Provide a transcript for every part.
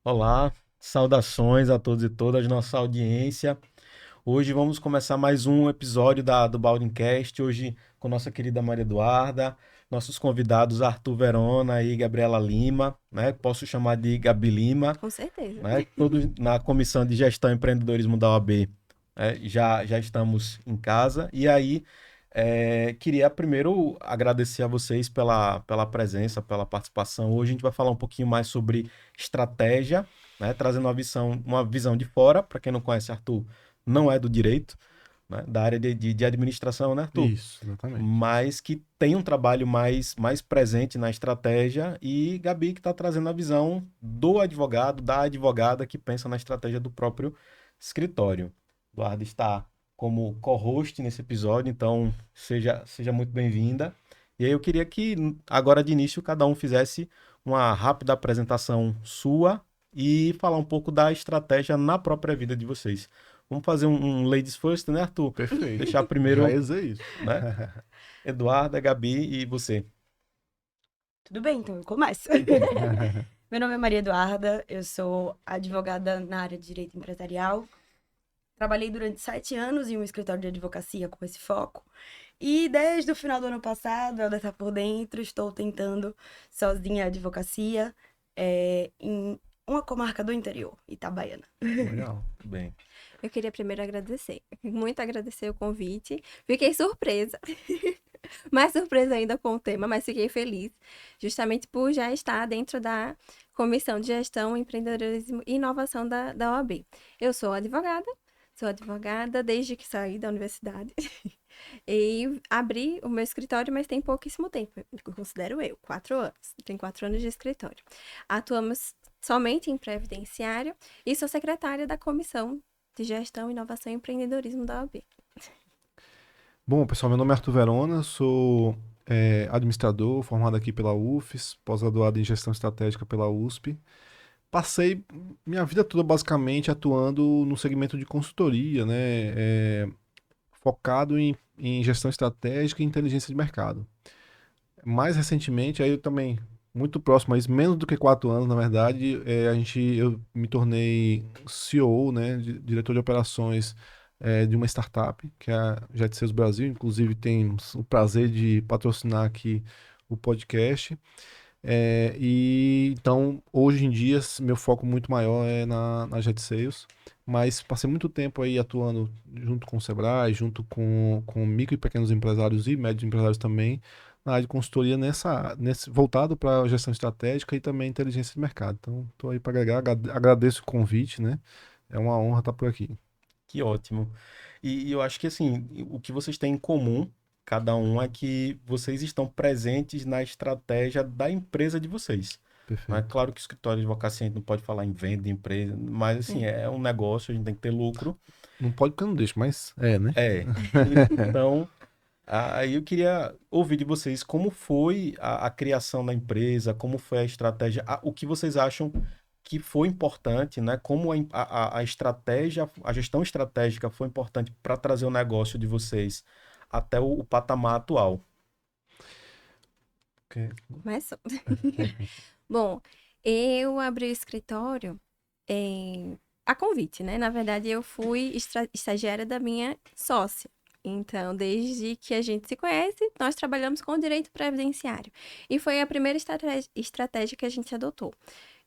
Olá, saudações a todos e todas, nossa audiência. Hoje vamos começar mais um episódio do Baldcast, hoje com nossa querida Maria Eduarda, nossos convidados Arthur Verona e Gabriela Lima, né? Posso chamar de Gabi Lima, Com certeza. né? Todos na Comissão de Gestão e Empreendedorismo da OAB, já estamos em casa. E aí, queria primeiro agradecer a vocês pela presença, pela participação. Hoje a gente vai falar um pouquinho mais sobre estratégia, né? Trazendo uma visão de fora. Para quem não conhece, Arthur não é do direito, né? Da área de administração, né, Arthur? Isso, exatamente. Mas que tem um trabalho mais presente na estratégia, e Gabi que está trazendo a visão do advogado, da advogada que pensa na estratégia do próprio escritório. Eduardo está como co-host nesse episódio, então seja muito bem-vinda. E aí eu queria que agora de início cada um fizesse uma rápida apresentação sua e falar um pouco da estratégia na própria vida de vocês. Vamos fazer um ladies first, né, Arthur? Perfeito. Deixar Já primeiro, ia dizer isso. né? Eduarda, Gabi e você. Tudo bem, então eu começo. Meu nome é Maria Eduarda, eu sou advogada na área de direito empresarial. Trabalhei durante 7 anos em um escritório de advocacia com esse foco. E desde o final do ano passado, ela está por dentro, estou tentando sozinha a advocacia em uma comarca do interior, Itabaiana. Legal. Tudo bem. Eu queria primeiro agradecer, muito agradecer o convite. Fiquei surpresa, mais surpresa ainda com o tema, mas fiquei feliz, justamente por já estar dentro da Comissão de Gestão, Empreendedorismo e Inovação da OAB. Eu sou advogada desde que saí da universidade e abri o meu escritório, mas tem pouquíssimo tempo, considero eu, 4 anos. Tem 4 anos de escritório. Atuamos somente em previdenciário e sou secretária da Comissão de Gestão, Inovação e Empreendedorismo da OAB. Bom, pessoal, meu nome é Arthur Verona, sou administrador, formado aqui pela UFES, pós-graduado em gestão estratégica pela USP. Passei minha vida toda basicamente atuando no segmento de consultoria, né? Focado em gestão estratégica e inteligência de mercado. Mais recentemente, aí eu também, muito próximo, mas menos do que 4 anos, na verdade, eu me tornei CEO, né, diretor de operações de uma startup, que é a Jet Sales Brasil. Inclusive, temos o prazer de patrocinar aqui o podcast. E então, hoje em dia, meu foco muito maior é na Jet Sales, mas passei muito tempo aí atuando junto com o Sebrae, junto com micro e pequenos empresários e médios empresários também, na área de consultoria voltado para gestão estratégica e também inteligência de mercado. Então, estou aí para agregar, agradeço o convite, né? É uma honra estar por aqui. Que ótimo. E eu acho que assim, o que vocês têm em comum, cada um, é que vocês estão presentes na estratégia da empresa de vocês. Não é Perfeito. claro que o escritório de advocacia a gente não pode falar em venda de empresa, mas assim, é um negócio, a gente tem que ter lucro. Não pode porque eu não deixo, mas né? É. Então, aí eu queria ouvir de vocês como foi a criação da empresa, como foi a estratégia, o que vocês acham que foi importante, né? Como a estratégia, a gestão estratégica foi importante para trazer o negócio de vocês até o patamar atual. Começou. Bom, eu abri o escritório a convite, né? Na verdade, eu fui estagiária da minha sócia. Então, desde que a gente se conhece, nós trabalhamos com o direito previdenciário. E foi a primeira estratégia que a gente adotou,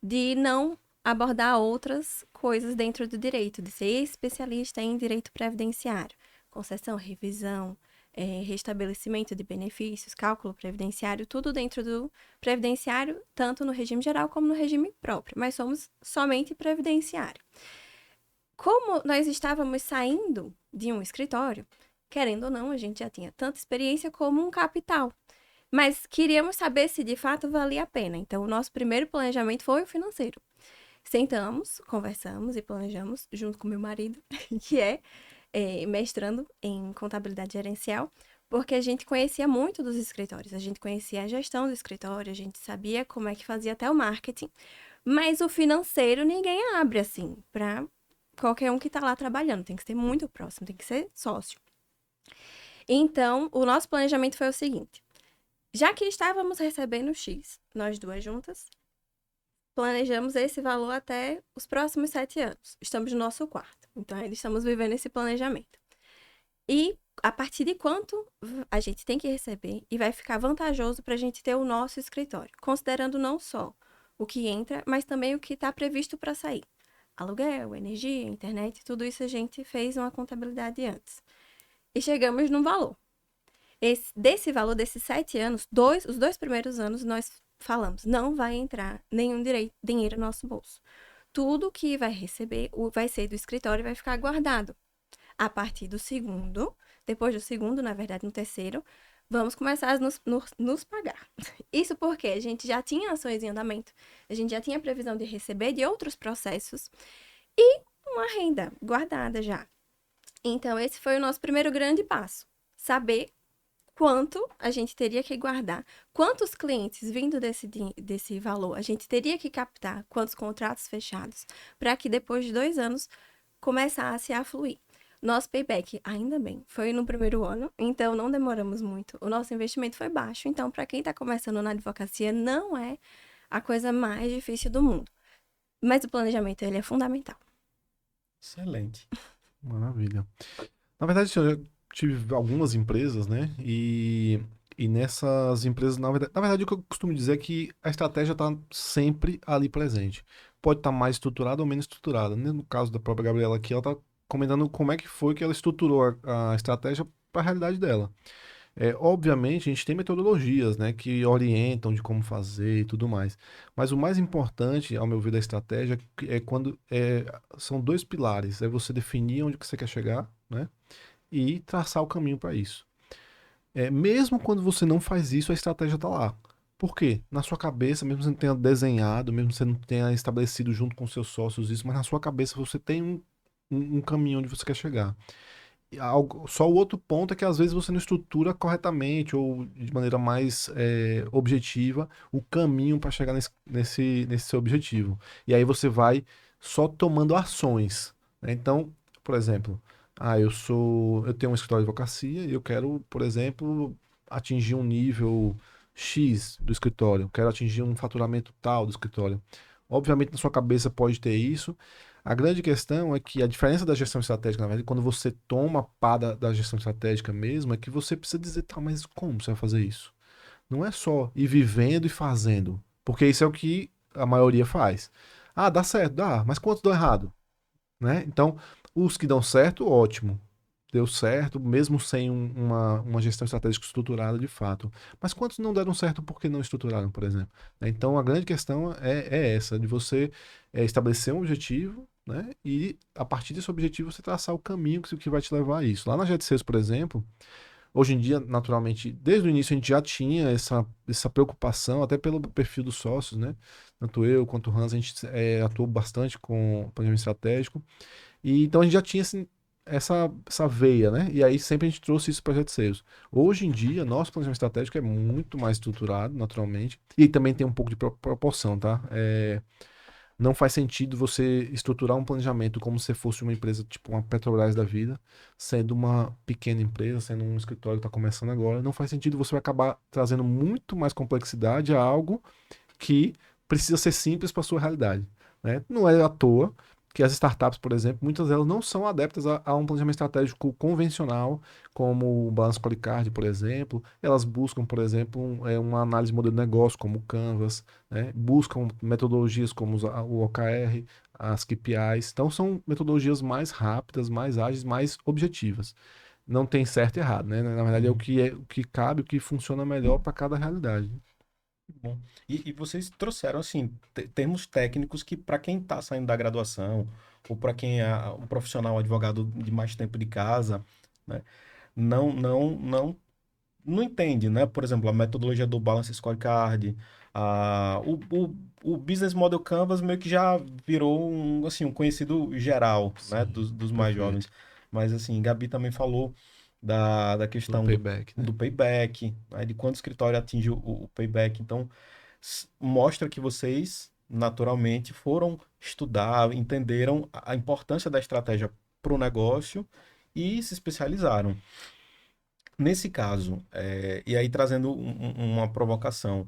de não abordar outras coisas dentro do direito, de ser especialista em direito previdenciário, concessão, revisão, restabelecimento de benefícios, cálculo previdenciário, tudo dentro do previdenciário, tanto no regime geral como no regime próprio, mas somos somente previdenciário. Como nós estávamos saindo de um escritório, querendo ou não, a gente já tinha tanta experiência como um capital. Mas queríamos saber se de fato valia a pena. Então, o nosso primeiro planejamento foi o financeiro. Sentamos, conversamos e planejamos junto com meu marido, que mestrando em contabilidade gerencial, porque a gente conhecia muito dos escritórios, a gente conhecia a gestão do escritório, a gente sabia como é que fazia até o marketing, mas o financeiro ninguém abre assim para qualquer um que está lá trabalhando, tem que ser muito próximo, tem que ser sócio. Então, o nosso planejamento foi o seguinte: já que estávamos recebendo X, nós duas juntas, planejamos esse valor até os próximos 7 anos. Estamos no nosso quarto, então ainda estamos vivendo esse planejamento. E a partir de quanto a gente tem que receber e vai ficar vantajoso para a gente ter o nosso escritório, considerando não só o que entra, mas também o que está previsto para sair. Aluguel, energia, internet, tudo isso a gente fez uma contabilidade antes. E chegamos num valor. Desse valor, desses 7 anos, os 2 primeiros anos nós falamos, não vai entrar nenhum dinheiro no nosso bolso. Tudo que vai receber vai ser do escritório e vai ficar guardado. A partir do segundo, depois do segundo, na verdade, no terceiro, vamos começar a nos pagar. Isso porque a gente já tinha ações em andamento, a gente já tinha previsão de receber de outros processos e uma renda guardada já. Então, esse foi o nosso primeiro grande passo. Saber quanto a gente teria que guardar, quantos clientes vindo desse valor a gente teria que captar, quantos contratos fechados, para que depois de 2 anos começasse a fluir. Nosso payback, ainda bem, foi no primeiro ano, então não demoramos muito. O nosso investimento foi baixo, então para quem está começando na advocacia não é a coisa mais difícil do mundo. Mas o planejamento, ele é fundamental. Excelente. Maravilha. Na verdade, eu tive algumas empresas, né? E nessas empresas, na verdade, o que eu costumo dizer é que a estratégia está sempre ali presente. Pode estar mais estruturada ou menos estruturada. No caso da própria Gabriela aqui, ela está comentando como é que foi que ela estruturou a estratégia para a realidade dela. Obviamente, a gente tem metodologias, né, que orientam de como fazer e tudo mais. Mas o mais importante, ao meu ver, da estratégia é quando são 2 pilares. É você definir onde que você quer chegar, né, e traçar o caminho para isso. Mesmo quando você não faz isso, a estratégia está lá. Por quê? Na sua cabeça, mesmo você não tenha desenhado, mesmo você não tenha estabelecido junto com seus sócios isso, mas na sua cabeça você tem um caminho onde você quer chegar. Só o outro ponto é que às vezes você não estrutura corretamente ou de maneira mais objetiva o caminho para chegar nesse seu objetivo. E aí você vai só tomando ações, né? Então, por exemplo, eu tenho um escritório de advocacia e eu quero, por exemplo, atingir um nível X do escritório, quero atingir um faturamento tal do escritório. Obviamente na sua cabeça pode ter isso. A grande questão é que a diferença da gestão estratégica, na verdade, quando você toma pá da gestão estratégica mesmo, é que você precisa dizer, tá, mas como você vai fazer isso? Não é só ir vivendo e fazendo, porque isso é o que a maioria faz. Ah, dá certo, dá, mas quantos dão errado? Né? Então, os que dão certo, ótimo. Deu certo, mesmo sem uma gestão estratégica estruturada de fato. Mas quantos não deram certo porque não estruturaram, por exemplo? Né? Então, a grande questão é essa, de você estabelecer um objetivo, né? E a partir desse objetivo você traçar o caminho que vai te levar a isso. Lá na Jet Sales, por exemplo, hoje em dia, naturalmente, desde o início a gente já tinha essa preocupação, até pelo perfil dos sócios, né? Tanto eu quanto o Hans, a gente atuou bastante com planejamento estratégico. E então a gente já tinha essa veia, né? E aí sempre a gente trouxe isso para Jet Sales. Hoje em dia, nosso planejamento estratégico é muito mais estruturado, naturalmente. E também tem um pouco de proporção, tá? Não faz sentido você estruturar um planejamento como se fosse uma empresa tipo uma Petrobras da vida, sendo uma pequena empresa, sendo um escritório que está começando agora. Não faz sentido, você vai acabar trazendo muito mais complexidade a algo que precisa ser simples para sua realidade, né? Não é à toa que as startups, por exemplo, muitas delas não são adeptas a um planejamento estratégico convencional, como o Balanço Scorecard, por exemplo. Elas buscam, por exemplo, uma análise de modelo de negócio, como o Canvas, né? Buscam metodologias como o OKR, as KPIs. Então, são metodologias mais rápidas, mais ágeis, mais objetivas. Não tem certo e errado, né? Na verdade, o que cabe, o que funciona melhor para cada realidade. Bom. E vocês trouxeram, assim, termos técnicos que, para quem está saindo da graduação, ou para quem é um profissional, advogado de mais tempo de casa, né, não entende, né? Por exemplo, a metodologia do Balance Scorecard, o Business Model Canvas meio que já virou assim, um conhecido geral, né, Sim, dos mais perfeito. jovens. Mas, assim, Gabi também falou da Do questão payback, né? do payback, né, de quando o escritório atinge o payback. Então, mostra que vocês, naturalmente, foram estudar, entenderam a importância da estratégia para o negócio e se especializaram. Nesse caso, e aí trazendo uma provocação,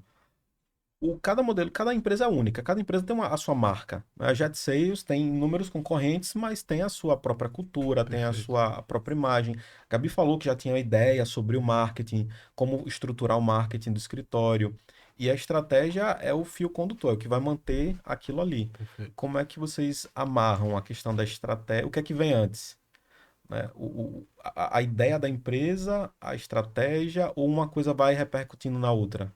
cada modelo, cada empresa é única, cada empresa tem a sua marca. A Jet Sales tem inúmeros concorrentes, mas tem a sua própria cultura, tem a Perfeito. sua própria imagem. A Gabi falou que já tinha ideia sobre o marketing, como estruturar o marketing do escritório. E a estratégia é o fio condutor, é o que vai manter aquilo ali. Perfeito. Como é que vocês amarram a questão da estratégia? O que é que vem antes? Né? A ideia da empresa, a estratégia, ou uma coisa vai repercutindo na outra?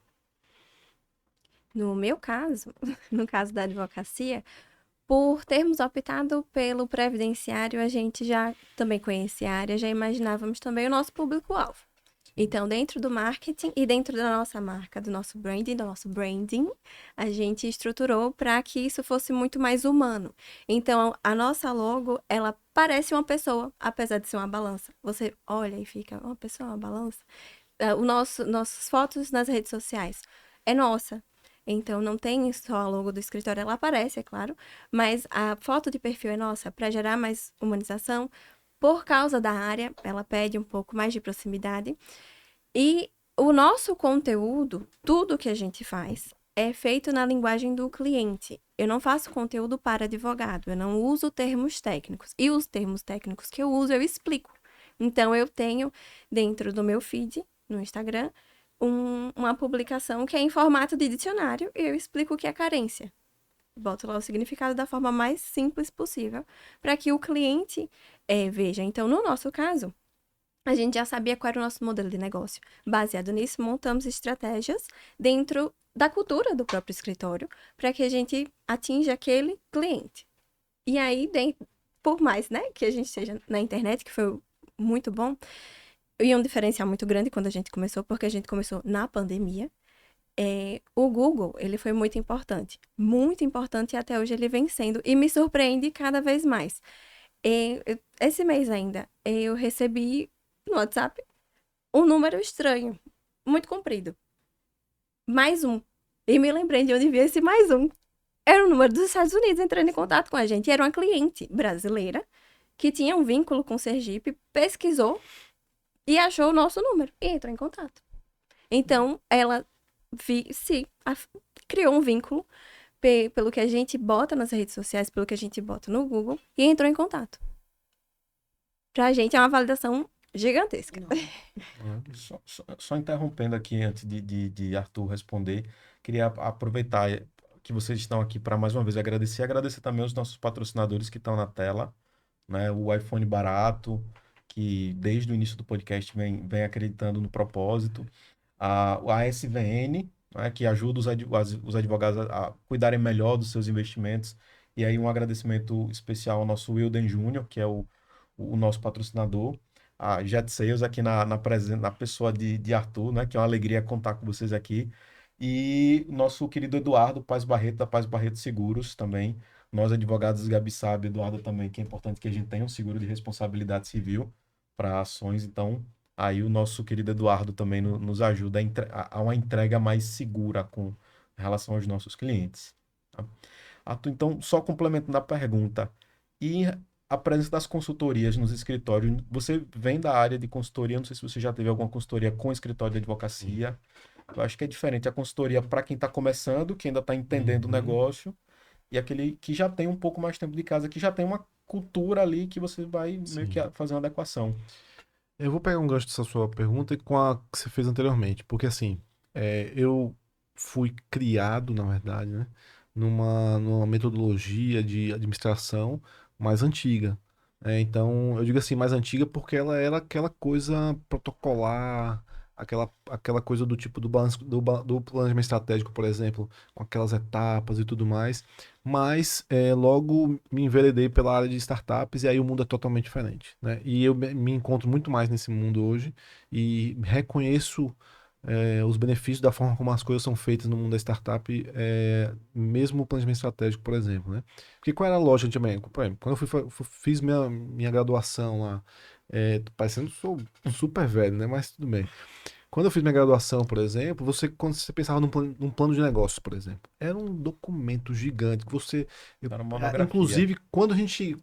No meu caso, no caso da advocacia, por termos optado pelo previdenciário, a gente já também conhecia a área, já imaginávamos também o nosso público-alvo. Então, dentro do marketing e dentro da nossa marca, do nosso branding, a gente estruturou para que isso fosse muito mais humano. Então, a nossa logo, ela parece uma pessoa, apesar de ser uma balança. Você olha e fica, uma pessoa, uma balança. Nossas fotos nas redes sociais é nossa. Então, não tem só a logo do escritório, ela aparece, é claro, mas a foto de perfil é nossa, para gerar mais humanização. Por causa da área, ela pede um pouco mais de proximidade. E o nosso conteúdo, tudo que a gente faz, é feito na linguagem do cliente. Eu não faço conteúdo para advogado, eu não uso termos técnicos. E os termos técnicos que eu uso, eu explico. Então, eu tenho dentro do meu feed, no Instagram, uma publicação que é em formato de dicionário e eu explico o que é carência. Boto lá o significado da forma mais simples possível para que o cliente veja. Então, no nosso caso, a gente já sabia qual era o nosso modelo de negócio. Baseado nisso, montamos estratégias dentro da cultura do próprio escritório para que a gente atinja aquele cliente. E aí, por mais, né, que a gente esteja na internet, que foi muito bom, e um diferencial muito grande quando a gente começou, porque a gente começou na pandemia. O Google, ele foi muito importante e até hoje ele vem sendo e me surpreende cada vez mais. Esse mês ainda, eu recebi no WhatsApp um número estranho, muito comprido. Mais um. E me lembrei de onde vi esse mais um. Era o número dos Estados Unidos entrando em contato com a gente. Era uma cliente brasileira que tinha um vínculo com Sergipe, pesquisou e achou o nosso número e entrou em contato. Então, ela criou um vínculo pelo que a gente bota nas redes sociais, pelo que a gente bota no Google e entrou em contato. Pra gente é uma validação gigantesca. Só interrompendo aqui antes de Arthur responder, queria aproveitar que vocês estão aqui para mais uma vez agradecer também os nossos patrocinadores que estão na tela, né? O iPhone barato, que desde o início do podcast vem acreditando no propósito, a SVN, né? Que ajuda os advogados a cuidarem melhor dos seus investimentos, e aí um agradecimento especial ao nosso Wilden Júnior, que é o nosso patrocinador, a Jet Sales aqui na pessoa de Arthur, né? Que é uma alegria contar com vocês aqui. E o nosso querido Eduardo Paz Barreto, da Paz Barreto Seguros também. Nós, advogados, Gabi sabe, Eduardo também, que é importante que a gente tenha um seguro de responsabilidade civil para ações. Então, aí o nosso querido Eduardo também nos ajuda a uma entrega mais segura com relação aos nossos clientes. Tá? Arthur, então, só complementando a pergunta. E a presença das consultorias nos escritórios. Você vem da área de consultoria, não sei se você já teve alguma consultoria com escritório de advocacia. Eu acho que é diferente a consultoria para quem está começando, que ainda está entendendo o negócio, e aquele que já tem um pouco mais tempo de casa, que já tem uma cultura ali que você vai meio que Sim. fazer uma adequação. Eu vou pegar um gancho dessa sua pergunta com a que você fez anteriormente, porque assim, eu fui criado, na verdade, né, numa metodologia de administração mais antiga. Então, eu digo assim, mais antiga porque ela era aquela coisa protocolar, aquela coisa do tipo do planejamento estratégico, por exemplo, com aquelas etapas e tudo mais. Mas logo me enveredei pela área de startups e aí o mundo é totalmente diferente, né? E eu me encontro muito mais nesse mundo hoje e reconheço os benefícios da forma como as coisas são feitas no mundo da startup, mesmo o planejamento estratégico, por exemplo, né? Porque qual era a lógica também? Por exemplo, quando eu fiz minha graduação lá, tô parecendo que sou super velho, né? Mas tudo bem. Quando eu fiz minha graduação, por exemplo, quando você pensava num plano de negócios, por exemplo, era um documento gigante que Era uma monografia. inclusive, quando a gente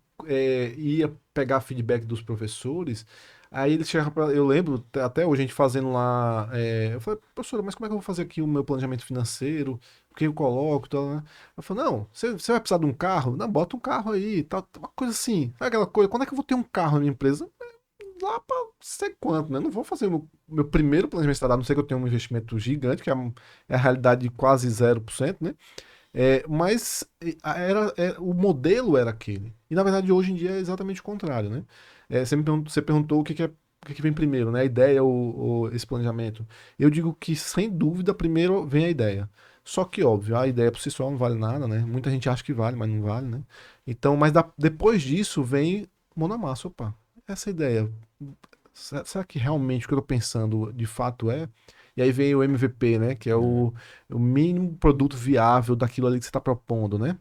ia pegar feedback dos professores, Aí ele chegava pra, eu lembro, até hoje a gente fazendo lá, eu falei, professora, mas como é que eu vou fazer aqui o meu planejamento financeiro? O que eu coloco e tal, né? Eu falei, não, você vai precisar de um carro? Não, bota um carro aí, tal, uma coisa assim. Sabe aquela coisa, quando é que eu vou ter um carro na minha empresa? Lá pra sei quanto, né? Não vou fazer o meu primeiro planejamento estratégico, a não ser que eu tenha um investimento gigante, que é a realidade de quase 0%, né? Mas o modelo era aquele. E na verdade hoje em dia é exatamente o contrário, né? Você perguntou o que vem primeiro, né? A ideia ou esse planejamento. Eu digo que, sem dúvida, primeiro vem a ideia. Só que, óbvio, a ideia por si só não vale nada, né? Muita gente acha que vale, mas não vale, né? Então, mas depois disso vem mão na massa, opa. Essa ideia, será que realmente o que eu tô pensando de fato é? E aí vem o MVP, né? Que é o mínimo produto viável daquilo ali que você está propondo, né?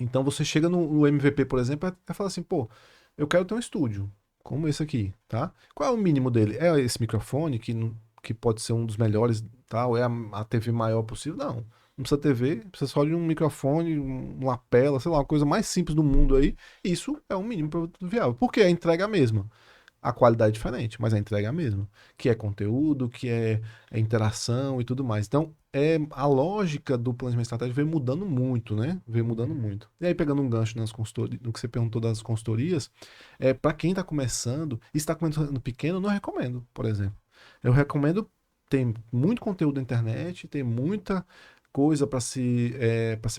Então você chega no MVP, por exemplo, e fala assim, pô, eu quero ter um estúdio, como esse aqui, tá? Qual é o mínimo dele? É esse microfone, que pode ser um dos melhores, tal? É a TV maior possível? Não. Não precisa TV, precisa só de um microfone, uma lapela, sei lá, uma coisa mais simples do mundo aí. Isso é um mínimo produto viável. Porque a entrega é a mesma. A qualidade é diferente, mas a entrega é a mesma. Que é conteúdo, é interação e tudo mais. Então, a lógica do planejamento estratégico veio mudando muito, né? Veio mudando muito. E aí, pegando um gancho nas consultorias, no que você perguntou das consultorias, para quem está começando, e está começando pequeno, eu não recomendo, por exemplo. Eu recomendo, tem muito conteúdo na internet, tem muita coisa para se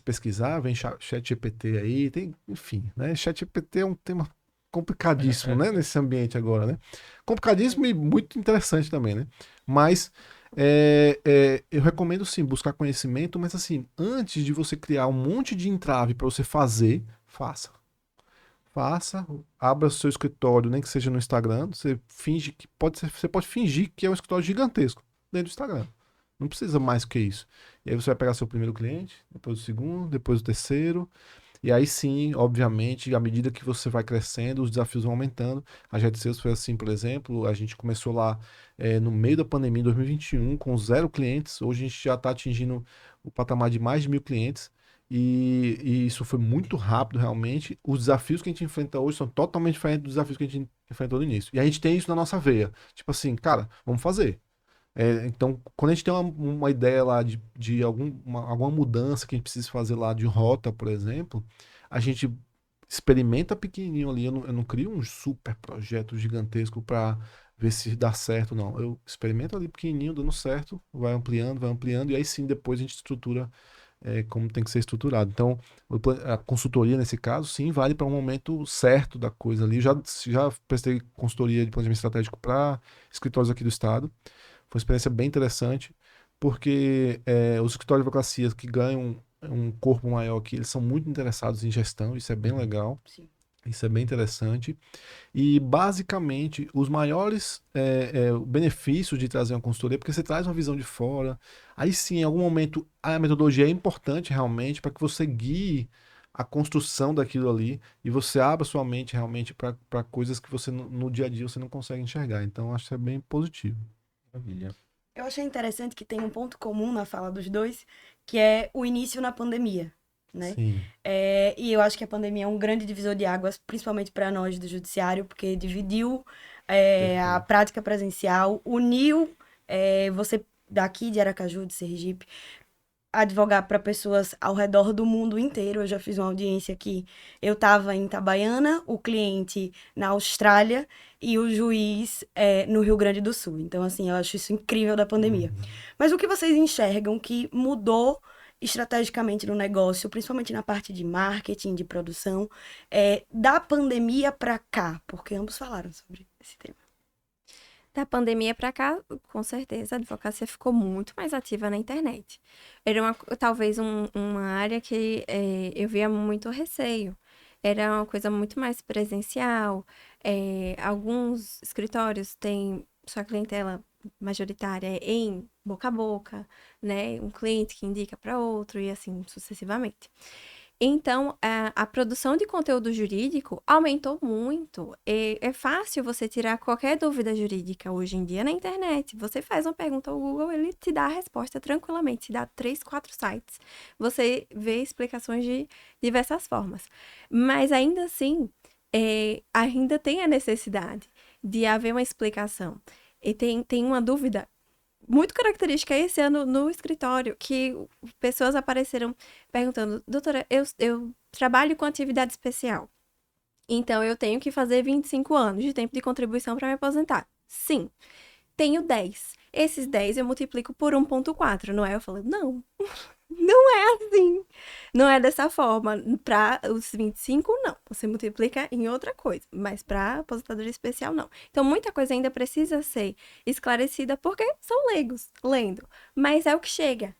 pesquisar, vem chat GPT aí, tem, enfim, né? Chat GPT é um tema complicadíssimo, né, nesse ambiente agora, né? Complicadíssimo e muito interessante também, né? Mas eu recomendo sim buscar conhecimento, mas assim, antes de você criar um monte de entrave para você fazer, faça. Faça, abra seu escritório, nem que seja no Instagram, você finge que você pode fingir que é um escritório gigantesco dentro do Instagram. Não precisa mais que isso. E aí você vai pegar seu primeiro cliente, depois o segundo, depois o terceiro. E aí sim, obviamente, à medida que você vai crescendo, os desafios vão aumentando. A Jet Sales foi assim, por exemplo, a gente começou lá no meio da pandemia, em 2021, com 0 clientes. Hoje a gente já está atingindo o patamar de mais de 1.000 clientes. E isso foi muito rápido, realmente. Os desafios que a gente enfrenta hoje são totalmente diferentes dos desafios que a gente enfrentou no início. E a gente tem isso na nossa veia. Tipo assim, cara, vamos fazer. Então, quando a gente tem uma ideia lá de alguma mudança que a gente precisa fazer lá de rota, por exemplo, a gente experimenta pequenininho ali. Eu não crio um super projeto gigantesco para ver se dá certo, não. Eu experimento ali pequenininho, dando certo, vai ampliando, e aí sim depois a gente estrutura como tem que ser estruturado. Então, a consultoria, nesse caso, sim, vale para um momento certo da coisa ali. Eu já prestei consultoria de planejamento estratégico para escritórios aqui do estado. Foi uma experiência bem interessante, porque os escritórios de advocacia que ganham um corpo maior aqui, eles são muito interessados em gestão, isso é bem legal, Sim. isso é bem interessante. E, basicamente, os maiores benefícios de trazer uma consultoria, é porque você traz uma visão de fora, aí sim, em algum momento, a metodologia é importante realmente para que você guie a construção daquilo ali e você abra sua mente realmente para coisas que você no dia a dia você não consegue enxergar. Então, acho que é bem positivo. Maravilha. Eu achei interessante que tem um ponto comum na fala dos dois, que é o início na pandemia, né? Sim. E eu acho que a pandemia é um grande divisor de águas, principalmente para nós do judiciário, porque dividiu a Perfeito. prática presencial, uniu você daqui de Aracaju, de Sergipe, advogar para pessoas ao redor do mundo inteiro. Eu já fiz uma audiência aqui. Eu estava em Itabaiana, o cliente na Austrália e o juiz no Rio Grande do Sul. Então, assim, eu acho isso incrível da pandemia. Mas o que vocês enxergam que mudou estrategicamente no negócio, principalmente na parte de marketing, de produção, da pandemia para cá? Porque ambos falaram sobre esse tema. Da pandemia para cá, com certeza, a advocacia ficou muito mais ativa na internet. Era talvez uma área que eu via muito receio. Era uma coisa muito mais presencial. Alguns escritórios têm sua clientela majoritária em boca a boca, né? Um cliente que indica para outro e assim sucessivamente. Então, a produção de conteúdo jurídico aumentou muito. É fácil você tirar qualquer dúvida jurídica hoje em dia na internet. Você faz uma pergunta ao Google, ele te dá a resposta tranquilamente, te dá 3, 4 sites. Você vê explicações de diversas formas. Mas ainda assim, ainda tem a necessidade. de haver uma explicação. E tem uma dúvida muito característica esse ano no escritório, que pessoas apareceram perguntando, doutora, eu trabalho com atividade especial, então eu tenho que fazer 25 anos de tempo de contribuição para me aposentar. Sim, tenho 10. Esses 10 eu multiplico por 1,4, não é? Eu falei, não, não é assim. Não é dessa forma. Para os 25, não. Você multiplica em outra coisa. Mas para aposentadoria especial, não. Então, muita coisa ainda precisa ser esclarecida porque são leigos lendo. Mas é o que chega.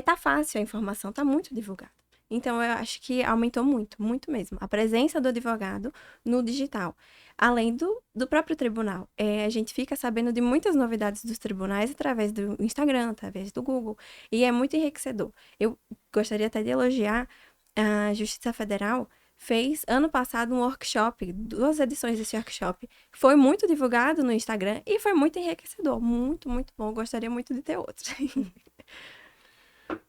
Tá fácil, a informação tá muito divulgada. Então, eu acho que aumentou muito, muito mesmo. A presença do advogado no digital. Além do próprio tribunal. A gente fica sabendo de muitas novidades dos tribunais através do Instagram, através do Google. E é muito enriquecedor. Eu gostaria até de elogiar a Justiça Federal. Fez, ano passado, um workshop, 2 edições desse workshop. Foi muito divulgado no Instagram e foi muito enriquecedor. Muito, muito bom. Gostaria muito de ter outro.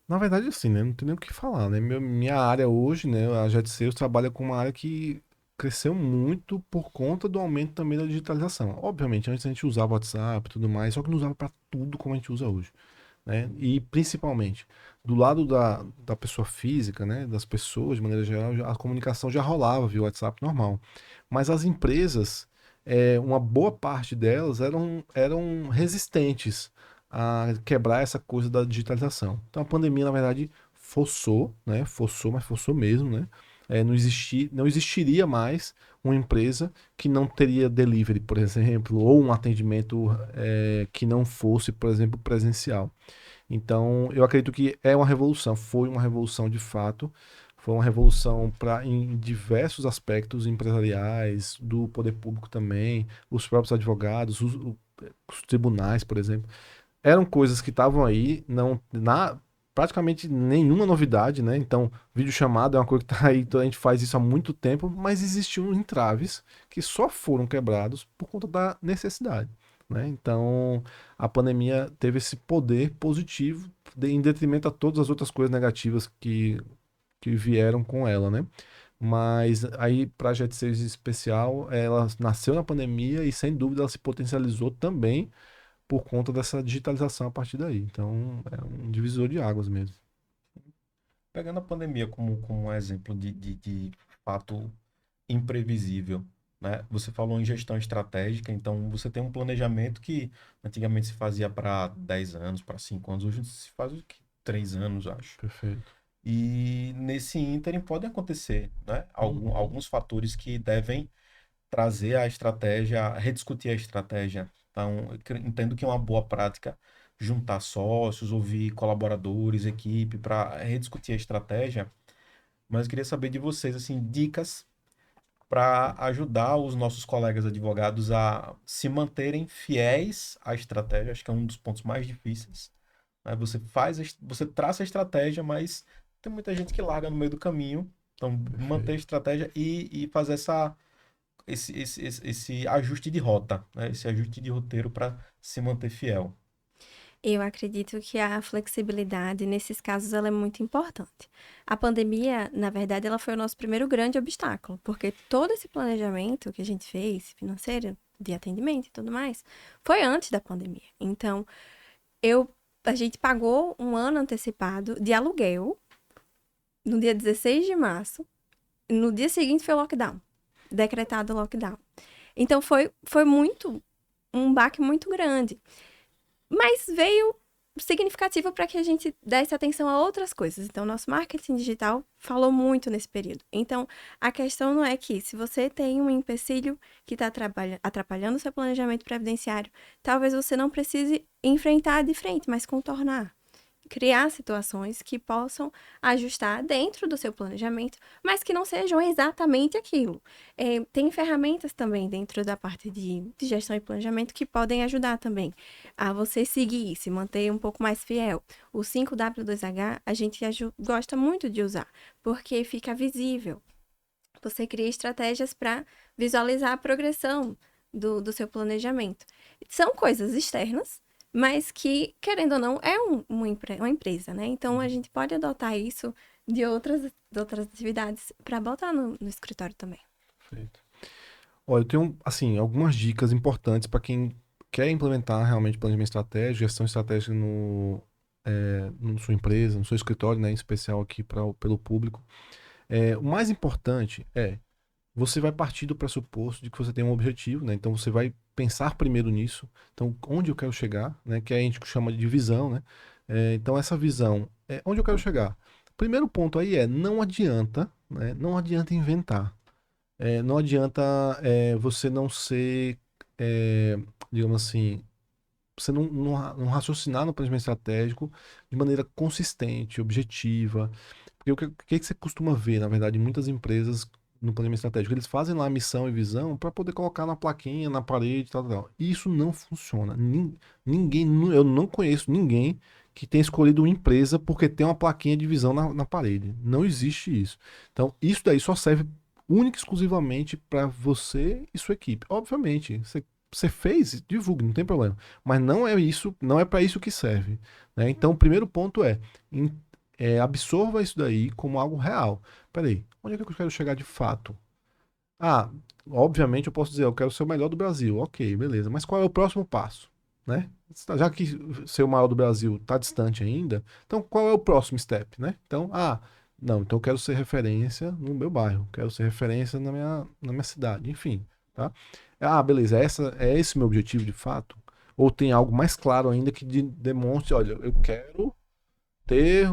Na verdade, assim, né? Não tem nem o que falar, né? Minha área hoje, né? A Jet Sales trabalha com uma área que cresceu muito por conta do aumento também da digitalização. Obviamente, antes a gente usava WhatsApp e tudo mais, só que não usava para tudo como a gente usa hoje, né? E principalmente, do lado da pessoa física, né? Das pessoas, de maneira geral, a comunicação já rolava via WhatsApp normal. Mas as empresas, uma boa parte delas eram resistentes a quebrar essa coisa da digitalização. Então a pandemia, na verdade, forçou, né? Forçou, mas forçou mesmo, né? Não existiria mais uma empresa que não teria delivery, por exemplo, ou um atendimento que não fosse, por exemplo, presencial. Então, eu acredito que é uma revolução, foi uma revolução de fato, foi uma revolução em diversos aspectos empresariais, do poder público também, os próprios advogados, os tribunais, por exemplo. Eram coisas que estavam aí, praticamente nenhuma novidade, né? Então, videochamada é uma coisa que tá aí, então a gente faz isso há muito tempo, mas existiam entraves que só foram quebrados por conta da necessidade, né? Então, a pandemia teve esse poder positivo em detrimento a todas as outras coisas negativas que vieram com ela, né? Mas aí, para a Jet 6 em especial, ela nasceu na pandemia e sem dúvida ela se potencializou também por conta dessa digitalização a partir daí. Então, é um divisor de águas mesmo. Pegando a pandemia como um exemplo de fato imprevisível, né? Você falou em gestão estratégica, então você tem um planejamento que antigamente se fazia para 10 anos, para 5 anos, hoje se faz o que? 3 anos, acho. Perfeito. E nesse ínterim podem acontecer, né? Alguns fatores que devem trazer a estratégia, rediscutir a estratégia. Então, entendo que é uma boa prática juntar sócios, ouvir colaboradores, equipe, para rediscutir a estratégia. Mas eu queria saber de vocês, assim, dicas para ajudar os nossos colegas advogados a se manterem fiéis à estratégia. Acho que é um dos pontos mais difíceis, né? Você traça a estratégia, mas tem muita gente que larga no meio do caminho. Então, manter a estratégia e fazer esse ajuste de rota, né? Esse ajuste de roteiro para se manter fiel. Eu acredito que a flexibilidade, nesses casos, ela é muito importante. A pandemia, na verdade, ela foi o nosso primeiro grande obstáculo, porque todo esse planejamento que a gente fez, financeiro, de atendimento e tudo mais, foi antes da pandemia. Então, a gente pagou um ano antecipado de aluguel no dia 16 de março, no dia seguinte foi o lockdown, decretado o lockdown. Então, foi um baque muito grande. Mas veio significativo para que a gente desse atenção a outras coisas. Então, nosso marketing digital falou muito nesse período. Então, a questão não é que se você tem um empecilho que está atrapalhando o seu planejamento previdenciário, talvez você não precise enfrentar de frente, mas contornar. Criar situações que possam ajustar dentro do seu planejamento, mas que não sejam exatamente aquilo. Tem ferramentas também dentro da parte de gestão e planejamento que podem ajudar também a você seguir, se manter um pouco mais fiel. O 5W2H a gente gosta muito de usar, porque fica visível. Você cria estratégias para visualizar a progressão do seu planejamento. São coisas externas, mas que, querendo ou não, é uma empresa, né? Então, a gente pode adotar isso de outras atividades para botar no escritório também. Perfeito. Olha, eu tenho, assim, algumas dicas importantes para quem quer implementar realmente planejamento estratégico, gestão estratégica no sua empresa, no seu escritório, né, em especial aqui pelo público. O mais importante você vai partir do pressuposto de que você tem um objetivo, né? Então você vai pensar primeiro nisso. Então, onde eu quero chegar, né? Que a gente chama de visão, né? Então, essa visão é onde eu quero chegar. Primeiro ponto aí não adianta, né? Não adianta inventar. Não adianta você não ser, é, digamos assim, você não raciocinar no planejamento estratégico de maneira consistente, objetiva. Porque o que você costuma ver, na verdade, em muitas empresas no planejamento estratégico? Eles fazem lá a missão e visão para poder colocar na plaquinha, na parede, tal, tal, tal. E isso não funciona. Ninguém, eu não conheço ninguém que tenha escolhido uma empresa porque tem uma plaquinha de visão na parede. Não existe isso. Então, isso daí só serve única e exclusivamente para você e sua equipe. Obviamente, você fez, divulgue, não tem problema. Mas não é isso, não é para isso que serve, né? Então, o primeiro ponto absorva isso daí como algo real. Peraí, onde é que eu quero chegar de fato? Ah, obviamente eu posso dizer, eu quero ser o melhor do Brasil. Ok, beleza. Mas qual é o próximo passo? Né? Já que ser o maior do Brasil está distante ainda, então qual é o próximo step, né? Então, não, então eu quero ser referência no meu bairro, quero ser referência na minha cidade, enfim, tá? Beleza, é esse o meu objetivo de fato? Ou tem algo mais claro ainda que demonstre, olha, eu quero ter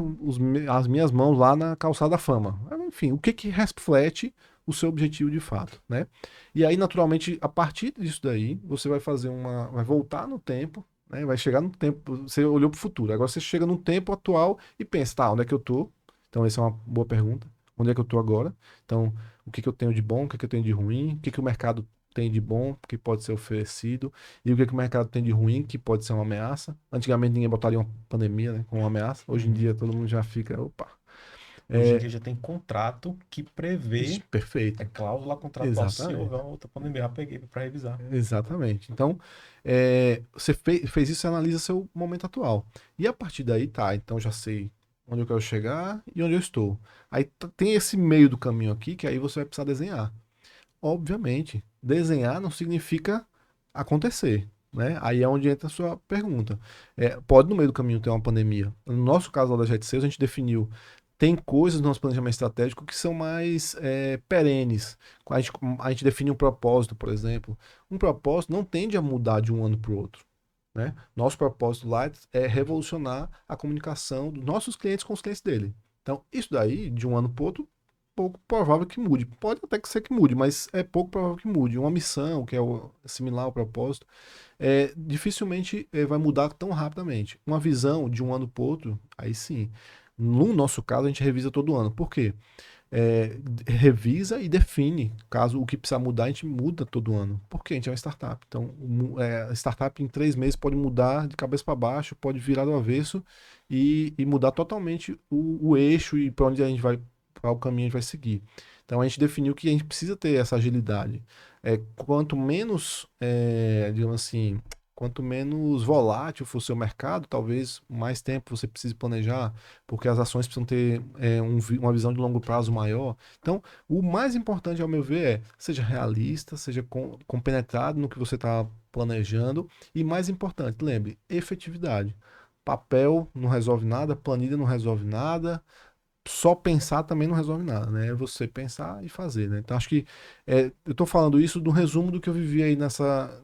as minhas mãos lá na calçada da fama. Enfim, o que que reflete o seu objetivo de fato, né? E aí, naturalmente, a partir disso daí, você vai voltar no tempo, né? Vai chegar no tempo, você olhou para o futuro, agora você chega no tempo atual e pensa, tá, onde é que eu tô? Então, essa é uma boa pergunta. Onde é que eu tô agora? Então, o que que eu tenho de bom, o que que eu tenho de ruim, o que que o mercado tem de bom que pode ser oferecido e o que que o mercado tem de ruim que pode ser uma ameaça. Antigamente ninguém botaria uma pandemia, né, como uma ameaça. Hoje em Uhum. dia todo mundo já fica, opa. Hoje em É, dia já tem contrato que prevê perfeito. cláusula contratual se houver Exatamente. uma outra pandemia. Já peguei para revisar. Exatamente. Então, você fez isso, você analisa seu momento atual. E a partir daí, tá, então já sei onde eu quero chegar e onde eu estou. Aí tem esse meio do caminho aqui que aí você vai precisar desenhar. Obviamente, desenhar não significa acontecer, né? Aí é onde entra a sua pergunta. Pode no meio do caminho ter uma pandemia. No nosso caso lá da Jet Sales, a gente definiu. Tem coisas no nosso planejamento estratégico que são mais perenes. A gente define um propósito, por exemplo. Um propósito não tende a mudar de um ano para o outro, né? Nosso propósito lá é revolucionar a comunicação dos nossos clientes com os clientes dele. Então, isso daí, de um ano para o outro, pouco provável que mude. Pode até que ser que mude, mas é pouco provável que mude. Uma missão, que é similar ao propósito, dificilmente vai mudar tão rapidamente. Uma visão de um ano para o outro, aí sim. No nosso caso, a gente revisa todo ano. Por quê? é, Revisa e define. Caso o que precisar mudar, a gente muda todo ano. Porque a gente é uma startup. Então, a startup em 3 meses pode mudar de cabeça para baixo, pode virar do avesso e mudar totalmente o eixo e para onde a gente vai, qual caminho a gente vai seguir. Então, a gente definiu que a gente precisa ter essa agilidade. Quanto menos, digamos assim, quanto menos volátil for o seu mercado, talvez mais tempo você precise planejar, porque as ações precisam ter uma visão de longo prazo maior. Então, o mais importante, ao meu ver, seja realista, seja compenetrado no que você está planejando e, mais importante, lembre, efetividade. Papel não resolve nada, planilha não resolve nada, só pensar também não resolve nada, né? É você pensar e fazer, né? Então, acho que eu estou falando isso do resumo do que eu vivi aí nessa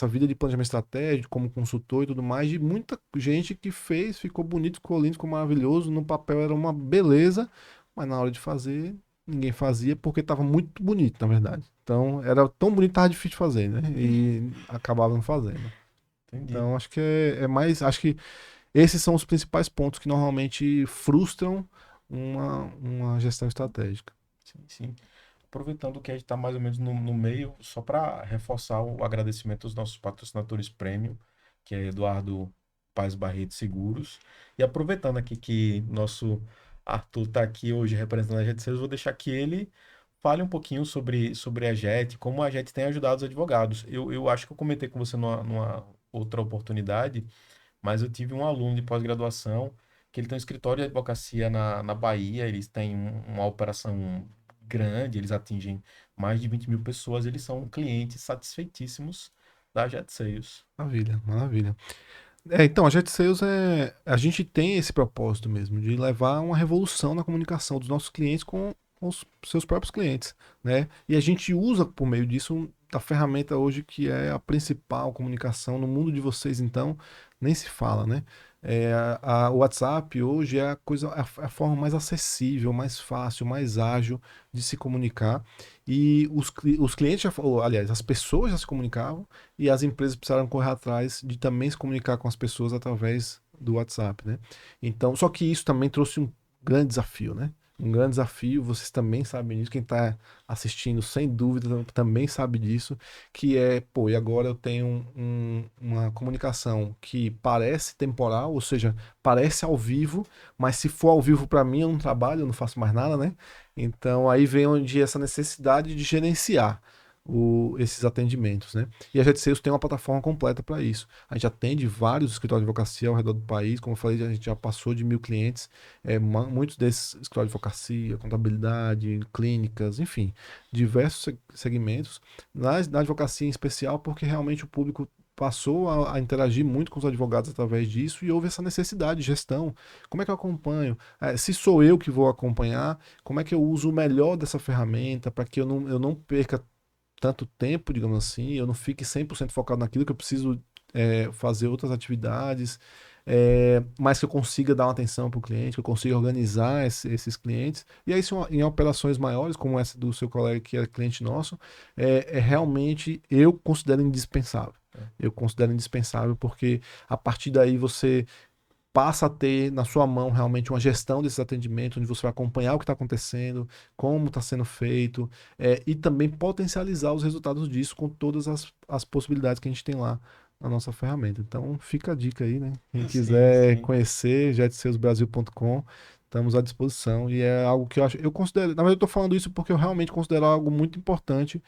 vida de planejamento estratégico, como consultor e tudo mais, de muita gente que fez, ficou bonito, ficou lindo, ficou maravilhoso, no papel era uma beleza, mas na hora de fazer, ninguém fazia porque estava muito bonito, na verdade. Então, era tão bonito que estava difícil de fazer, né? E acabava não fazendo. Entendi. Então, acho que é mais. Acho que esses são os principais pontos que normalmente frustram uma gestão estratégica. Sim, sim. Aproveitando que a gente está mais ou menos no meio, só para reforçar o agradecimento aos nossos patrocinadores premium, que é Eduardo Paz Barreto Seguros. E aproveitando aqui que nosso Arthur está aqui hoje representando a Jet Sales, eu vou deixar que ele fale um pouquinho sobre a Jet, como a Jet tem ajudado os advogados. Eu acho que eu comentei com você numa outra oportunidade, mas eu tive um aluno de pós-graduação que ele tem um escritório de advocacia na Bahia, eles têm uma operação grande, eles atingem mais de 20 mil pessoas, eles são clientes satisfeitíssimos da Jet Sales. Maravilha, maravilha. Então, a Jet Sales a gente tem esse propósito mesmo, de levar uma revolução na comunicação dos nossos clientes com os seus próprios clientes, né? E a gente usa por meio disso a ferramenta hoje que é a principal comunicação no mundo de vocês, então, nem se fala, né? O WhatsApp hoje é a forma mais acessível, mais fácil, mais ágil de se comunicar. E os clientes aliás, as pessoas já se comunicavam e as empresas precisaram correr atrás de também se comunicar com as pessoas através do WhatsApp, né? Então, só que isso também trouxe um grande desafio, né? Um grande desafio, vocês também sabem disso, quem está assistindo, sem dúvida, também sabe disso, que pô, e agora eu tenho uma comunicação que parece temporal, ou seja, parece ao vivo, mas se for ao vivo para mim, eu não trabalho, eu não faço mais nada, né? Então aí vem onde essa necessidade de gerenciar esses atendimentos, né? E a Jet Sales tem uma plataforma completa para isso. A gente atende vários escritórios de advocacia ao redor do país, como eu falei, a gente já passou de 1.000 clientes, muitos desses escritórios de advocacia, contabilidade, clínicas, enfim, diversos segmentos. Na advocacia em especial, porque realmente o público passou a interagir muito com os advogados através disso e houve essa necessidade de gestão. Como é que eu acompanho? Se sou eu que vou acompanhar, como é que eu uso o melhor dessa ferramenta para que eu não perca tanto tempo, digamos assim, eu não fique 100% focado naquilo, que eu preciso fazer outras atividades, mas que eu consiga dar uma atenção para o cliente, que eu consiga organizar esses clientes. E aí, em operações maiores, como essa do seu colega que é cliente nosso, realmente eu considero indispensável. Eu considero indispensável porque a partir daí você passa a ter na sua mão realmente uma gestão desses atendimentos, onde você vai acompanhar o que está acontecendo, como está sendo feito, e também potencializar os resultados disso com todas as possibilidades que a gente tem lá na nossa ferramenta. Então, fica a dica aí, né? Quem quiser conhecer, jetsalesbrasil.com, estamos à disposição. E é algo que eu considero, na verdade, eu estou falando isso porque eu realmente considero algo muito importante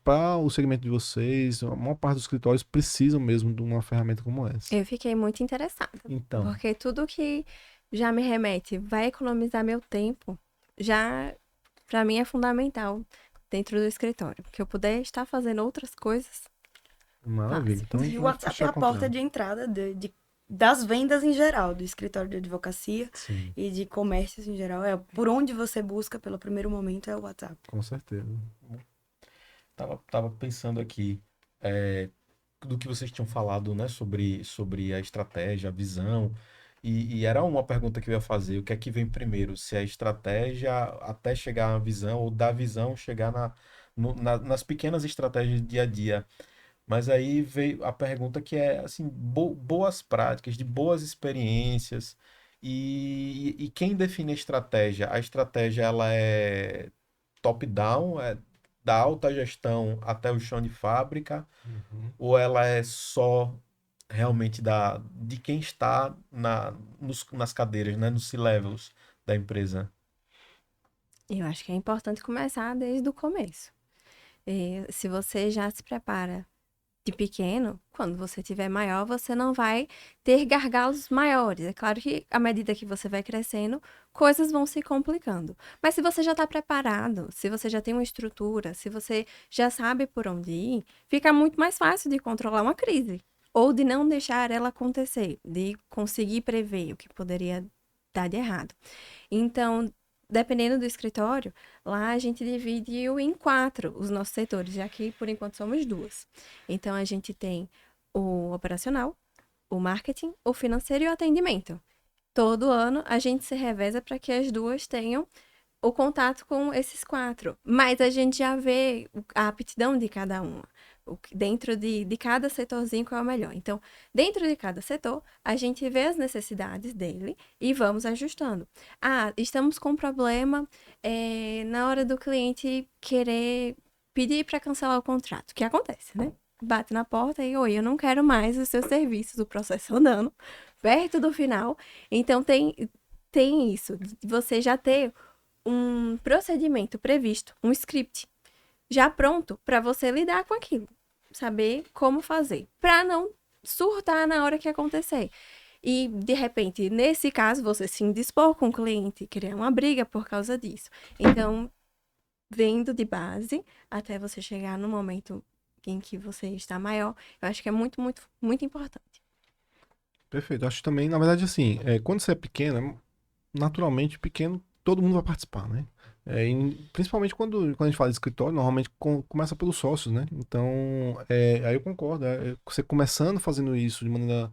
para o segmento de vocês. A maior parte dos escritórios precisam mesmo de uma ferramenta como essa. Eu fiquei muito interessada. Então. Porque tudo que já me remete vai economizar meu tempo, já para mim é fundamental dentro do escritório. Que eu puder estar fazendo outras coisas. Maravilha. Então, E o WhatsApp é a porta de entrada das vendas em geral, do escritório de advocacia. Sim. E de comércios em geral. Por onde você busca pelo primeiro momento é o WhatsApp. Com certeza. Tava pensando aqui do que vocês tinham falado, né, sobre a estratégia, a visão. E era uma pergunta que eu ia fazer: o que é que vem primeiro? Se a estratégia até chegar à visão, ou da visão chegar nas pequenas estratégias do dia a dia. Mas aí veio a pergunta que é assim, boas práticas, de boas experiências. E quem define a estratégia? A estratégia ela é top-down, da alta gestão até o chão de fábrica, ou ela é só realmente de quem está nas cadeiras, né, nos C-levels da empresa? Eu acho que é importante começar desde o começo. Se você já se prepara de pequeno, quando você tiver maior, você não vai ter gargalos maiores. É claro que à medida que você vai crescendo, coisas vão se complicando. Mas se você já está preparado, se você já tem uma estrutura, se você já sabe por onde ir, fica muito mais fácil de controlar uma crise. Ou de não deixar ela acontecer, de conseguir prever o que poderia dar de errado. Então, dependendo do escritório, lá a gente dividiu em 4 os nossos setores, já que por enquanto somos 2. Então a gente tem o operacional, o marketing, o financeiro e o atendimento. Todo ano a gente se reveza para que as 2 tenham o contato com esses 4. Mas a gente já vê a aptidão de cada uma. Dentro de cada setorzinho qual é o melhor. Então, dentro de cada setor, a gente vê as necessidades dele e vamos ajustando. Estamos com um problema na hora do cliente querer pedir para cancelar o contrato. O que acontece, né? Bate na porta e, oi, eu não quero mais os seus serviços, o processo andando, perto do final. Então, tem isso, de você já ter um procedimento previsto, um script, já pronto para você lidar com aquilo. Saber como fazer, para não surtar na hora que acontecer. E, de repente, nesse caso, você se indispor com o cliente, criar uma briga por causa disso. Então, vendo de base até você chegar no momento em que você está maior. Eu acho que é muito, muito, muito importante. Perfeito. Acho também, na verdade, assim, quando você é pequeno, naturalmente pequeno, todo mundo vai participar, né? Principalmente quando a gente fala de escritório, normalmente começa pelos sócios, né? Então, aí eu concordo. Você começando fazendo isso de maneira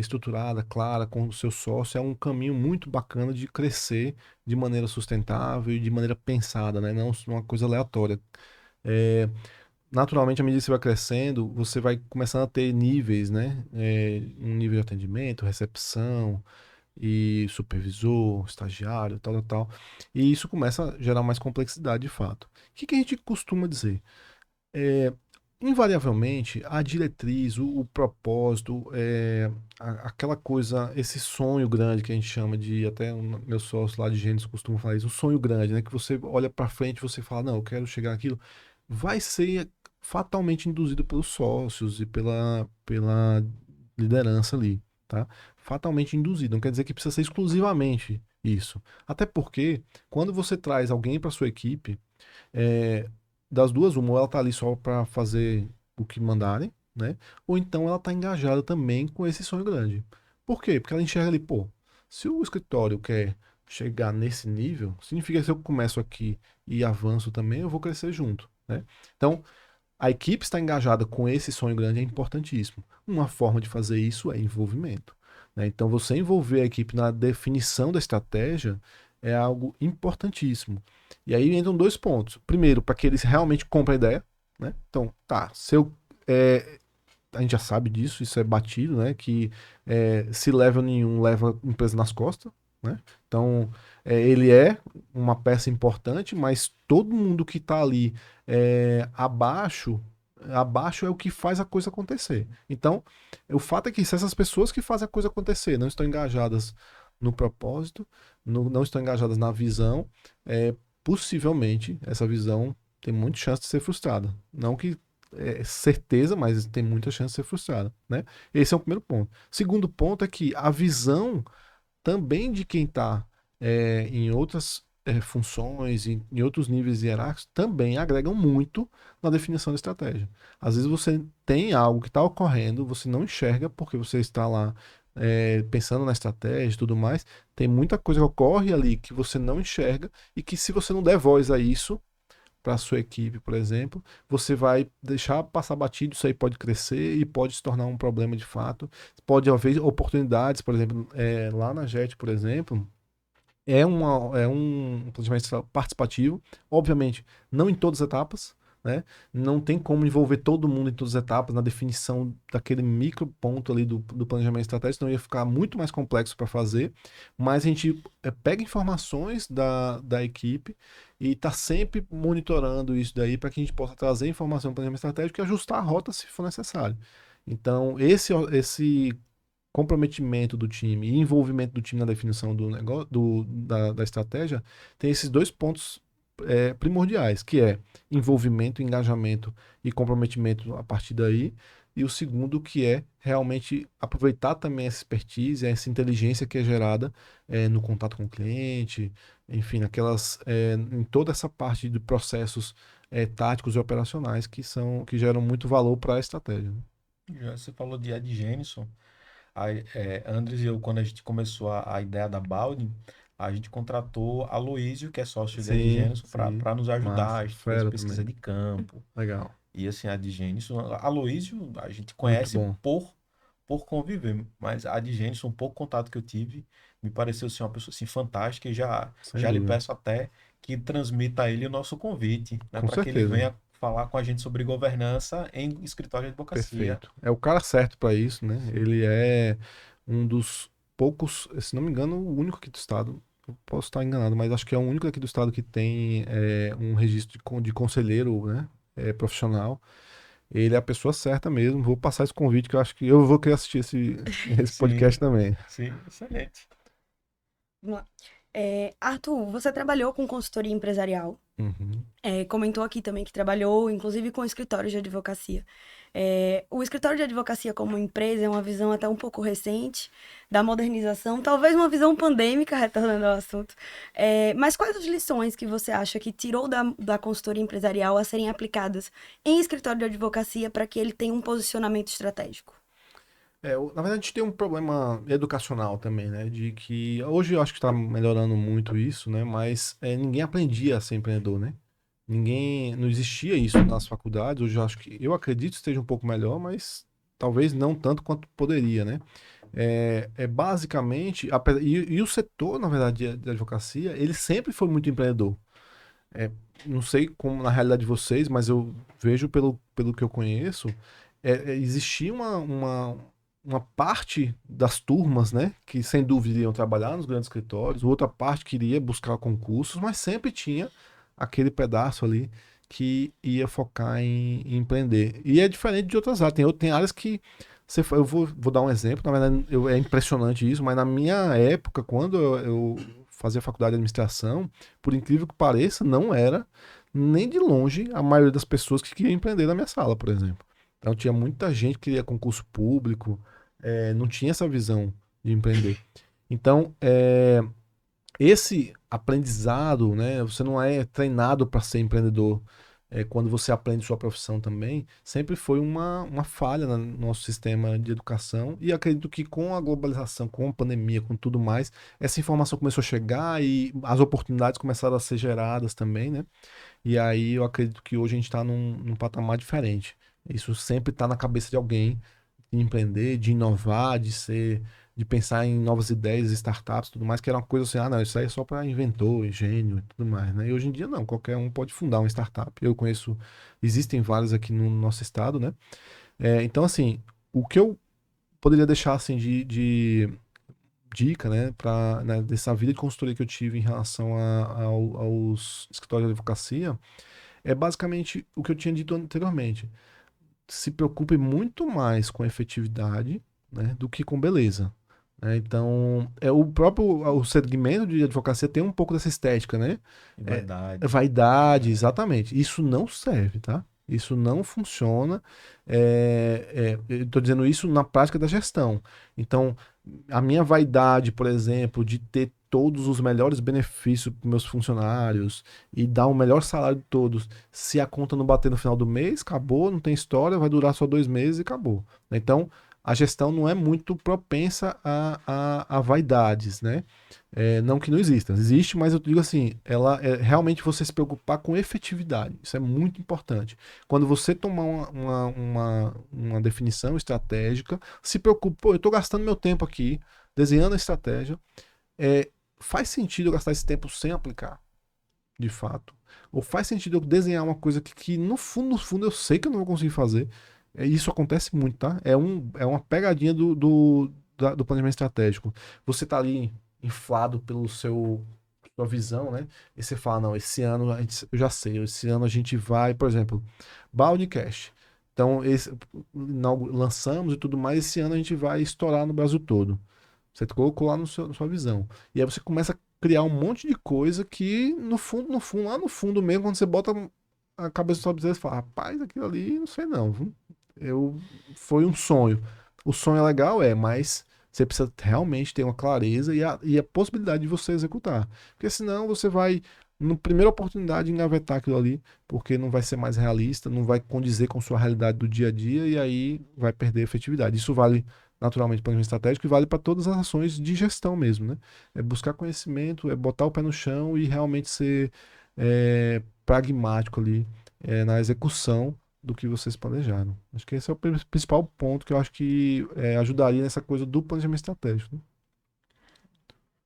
estruturada, clara, com o seu sócio, é um caminho muito bacana de crescer de maneira sustentável e de maneira pensada, né? Não uma coisa aleatória. É, naturalmente, à medida que você vai crescendo, você vai começando a ter níveis, né? Um nível de atendimento, recepção e supervisor, estagiário, tal, tal, tal. E isso começa a gerar mais complexidade de fato. O que que a gente costuma dizer? É, invariavelmente, a diretriz, o propósito, aquela coisa, esse sonho grande que a gente chama de, até o meu sócio lá de Gênesis costuma falar isso, um sonho grande, né? Que você olha para frente e você fala, não, eu quero chegar naquilo, vai ser fatalmente induzido pelos sócios e pela liderança ali, tá? Fatalmente induzido, não quer dizer que precisa ser exclusivamente isso. Até porque, quando você traz alguém para sua equipe, é, das duas, uma, ou ela tá ali só para fazer o que mandarem, né? Ou então ela tá engajada também com esse sonho grande. Por quê? Porque ela enxerga ali, pô, se o escritório quer chegar nesse nível, significa que se eu começo aqui e avanço também, eu vou crescer junto, né? Então, a equipe está engajada com esse sonho grande é importantíssimo. Uma forma de fazer isso é envolvimento, né? Então, você envolver a equipe na definição da estratégia é algo importantíssimo. E aí entram dois pontos. Primeiro, para que eles realmente comprem a ideia, né? Então, tá, se eu, a gente já sabe disso, isso é batido, né? Que se level nenhum leva a empresa nas costas, né? Então, ele é uma peça importante, mas todo mundo que está ali abaixo é o que faz a coisa acontecer. Então, o fato é que se essas pessoas que fazem a coisa acontecer não estão engajadas no propósito, não estão engajadas na visão, possivelmente essa visão tem muita chance de ser frustrada. Não que certeza, mas tem muita chance de ser frustrada, né? Esse é o primeiro ponto. Segundo ponto é que a visão também de quem está em outras funções, em outros níveis hierárquicos, também agregam muito na definição da estratégia. Às vezes você tem algo que está ocorrendo, você não enxerga porque você está lá pensando na estratégia e tudo mais. Tem muita coisa que ocorre ali que você não enxerga e que se você não der voz a isso, para a sua equipe, por exemplo, você vai deixar passar batido, isso aí pode crescer e pode se tornar um problema de fato. Pode haver oportunidades, por exemplo, lá na JET, por exemplo, é um planejamento participativo, obviamente, não em todas as etapas, né? Não tem como envolver todo mundo em todas as etapas na definição daquele micro ponto ali do planejamento estratégico, senão ia ficar muito mais complexo para fazer, mas a gente pega informações da equipe e está sempre monitorando isso daí para que a gente possa trazer informação do planejamento estratégico e ajustar a rota se for necessário. Então, esse comprometimento do time e envolvimento do time na definição do negócio, da estratégia, tem esses dois pontos primordiais, que é envolvimento, engajamento e comprometimento a partir daí, e o segundo que é realmente aproveitar também essa expertise, essa inteligência que é gerada no contato com o cliente, enfim, em toda essa parte de processos táticos e operacionais que geram muito valor para a estratégia, né? Já você falou de Ed Genison. Andres e eu, quando a gente começou a ideia da Balding, a gente contratou a Aloísio, que é sócio de Ed Sim, Genison, sim. para nos ajudar. Massa. A gente fez Fera pesquisa também. de campo. Legal. E assim, a de Genison, a Aloísio a gente Muito conhece bom. por conviver, mas a de Genison, um pouco contato que eu tive, me pareceu ser uma pessoa assim, fantástica e Sem já lhe dúvida. peço até que transmita a ele o nosso convite, né, Com para que ele certeza. venha falar com a gente sobre governança em escritório de advocacia. Perfeito. É o cara certo para isso, né? Ele é um dos poucos, se não me engano, o único aqui do estado. Eu posso estar enganado, mas acho que é o único aqui do estado que tem um registro de conselheiro, né? Profissional. Ele é a pessoa certa mesmo. Vou passar esse convite que eu acho que eu vou querer assistir esse Sim, podcast também. sim, excelente. Vamos lá. Arthur, você trabalhou com consultoria empresarial. Uhum. Comentou aqui também que trabalhou, inclusive, com escritórios de advocacia. O escritório de advocacia como empresa é uma visão até um pouco recente da modernização, talvez uma visão pandêmica, retornando ao assunto. Mas quais as lições que você acha que tirou da consultoria empresarial a serem aplicadas em escritório de advocacia para que ele tenha um posicionamento estratégico? Na verdade, a gente tem um problema educacional também, né? De que hoje eu acho que está melhorando muito isso, né? Mas ninguém aprendia a ser empreendedor, né? Não existia isso nas faculdades. Hoje eu acredito que esteja um pouco melhor, mas talvez não tanto quanto poderia, né? Basicamente, e o setor, na verdade, de advocacia, ele sempre foi muito empreendedor. Não sei como na realidade de vocês, mas eu vejo pelo que eu conheço, existia uma parte das turmas, né, que sem dúvida iriam trabalhar nos grandes escritórios, outra parte que iria buscar concursos, mas sempre tinha aquele pedaço ali que ia focar em empreender. E é diferente de outras áreas. Tem áreas que eu vou dar um exemplo, na verdade é impressionante isso, mas na minha época, quando eu fazia faculdade de administração, por incrível que pareça, não era nem de longe a maioria das pessoas que queriam empreender na minha sala, por exemplo. Então tinha muita gente que queria concurso público, não tinha essa visão de empreender. Então, esse aprendizado, né, você não é treinado para ser empreendedor. Quando você aprende sua profissão também, sempre foi uma falha no nosso sistema de educação. E acredito que com a globalização, com a pandemia, com tudo mais, essa informação começou a chegar e as oportunidades começaram a ser geradas também, né? E aí eu acredito que hoje a gente está num patamar diferente. Isso sempre está na cabeça de alguém, de empreender, de inovar, de pensar em novas ideias, startups, tudo mais, que era uma coisa assim, não, isso aí é só para inventor, gênio e tudo mais, né? E hoje em dia não, qualquer um pode fundar uma startup. Eu conheço, existem várias aqui no nosso estado, né? Então, assim, o que eu poderia deixar assim de dica, né, dessa vida de consultoria que eu tive em relação aos escritórios de advocacia, é basicamente o que eu tinha dito anteriormente. Se preocupe muito mais com efetividade, né, do que com beleza. Então, o segmento de advocacia tem um pouco dessa estética, né? Vaidade. Vaidade, exatamente. Isso não serve, tá? Isso não funciona. Eu estou dizendo isso na prática da gestão. Então, a minha vaidade, por exemplo, de ter todos os melhores benefícios para meus funcionários e dar o melhor salário de todos, se a conta não bater no final do mês, acabou, não tem história, vai durar só 2 meses e acabou. Então, a gestão não é muito propensa a vaidades, né? Não que não exista, existe, mas eu digo assim, ela é realmente você se preocupar com efetividade. Isso é muito importante. Quando você tomar uma definição estratégica, se preocupe, pô, eu estou gastando meu tempo aqui, desenhando a estratégia, faz sentido eu gastar esse tempo sem aplicar, de fato? Ou faz sentido eu desenhar uma coisa que no fundo, eu sei que eu não vou conseguir fazer? Isso acontece muito, tá? É uma pegadinha do planejamento estratégico. Você tá ali inflado sua visão, né? E você fala, não, esse ano eu já sei, esse ano a gente vai, por exemplo, Baldcast. Então, lançamos e tudo mais, esse ano a gente vai estourar no Brasil todo. Você colocou lá na sua visão. E aí você começa a criar um monte de coisa que, no fundo, lá no fundo mesmo, quando você bota a cabeça sobre você, você fala, rapaz, aquilo ali, não sei não. Foi um sonho. O sonho é legal, mas você precisa realmente ter uma clareza e a possibilidade de você executar. Porque senão você vai, na primeira oportunidade, engavetar aquilo ali, porque não vai ser mais realista, não vai condizer com sua realidade do dia a dia e aí vai perder efetividade. Isso vale naturalmente para o planejamento estratégico e vale para todas as ações de gestão mesmo, né? É buscar conhecimento, é botar o pé no chão e realmente ser pragmático ali na execução do que vocês planejaram. Acho que esse é o principal ponto que eu acho que ajudaria nessa coisa do planejamento estratégico, né?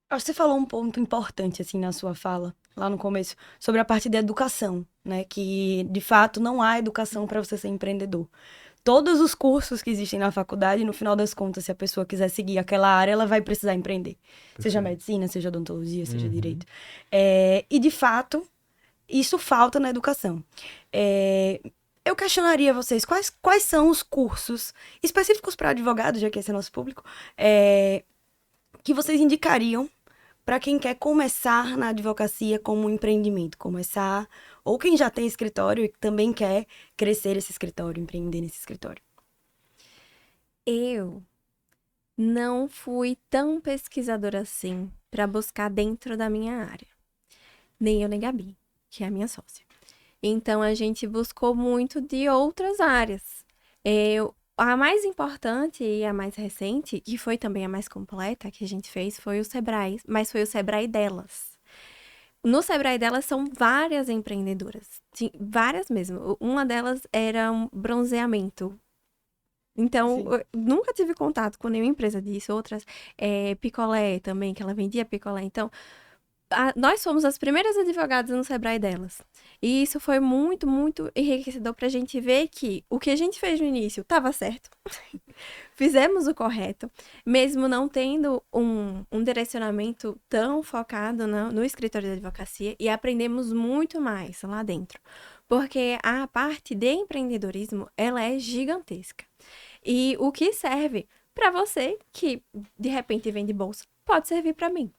Acho que você falou um ponto importante, assim, na sua fala, lá no começo, sobre a parte da educação, né? Que, de fato, não há educação para você ser empreendedor. Todos os cursos que existem na faculdade, no final das contas, se a pessoa quiser seguir aquela área, ela vai precisar empreender. Seja medicina, seja odontologia, seja direito. E, de fato, isso falta na educação. Eu questionaria vocês, quais são os cursos específicos para advogados, já que esse é nosso público, que vocês indicariam para quem quer começar na advocacia como um empreendimento, começar, ou quem já tem escritório e também quer crescer esse escritório, empreender nesse escritório? Eu não fui tão pesquisadora assim para buscar dentro da minha área. Nem eu, nem Gabi, que é a minha sócia. Então, a gente buscou muito de outras áreas. A mais importante e a mais recente, que foi também a mais completa que a gente fez, foi o Sebrae, mas foi o Sebrae delas. No Sebrae delas são várias empreendedoras, várias mesmo. Uma delas era um bronzeamento. Então, Sim. eu nunca tive contato com nenhuma empresa disso. Outras, picolé também, que ela vendia picolé. Então, nós fomos as primeiras advogadas no Sebrae delas. E isso foi muito, muito enriquecedor pra gente ver que o que a gente fez no início estava certo. Fizemos o correto, mesmo não tendo um direcionamento tão focado no escritório de advocacia, e aprendemos muito mais lá dentro. Porque a parte de empreendedorismo, ela é gigantesca. E o que serve para você, que de repente vende bolsa, pode servir para mim.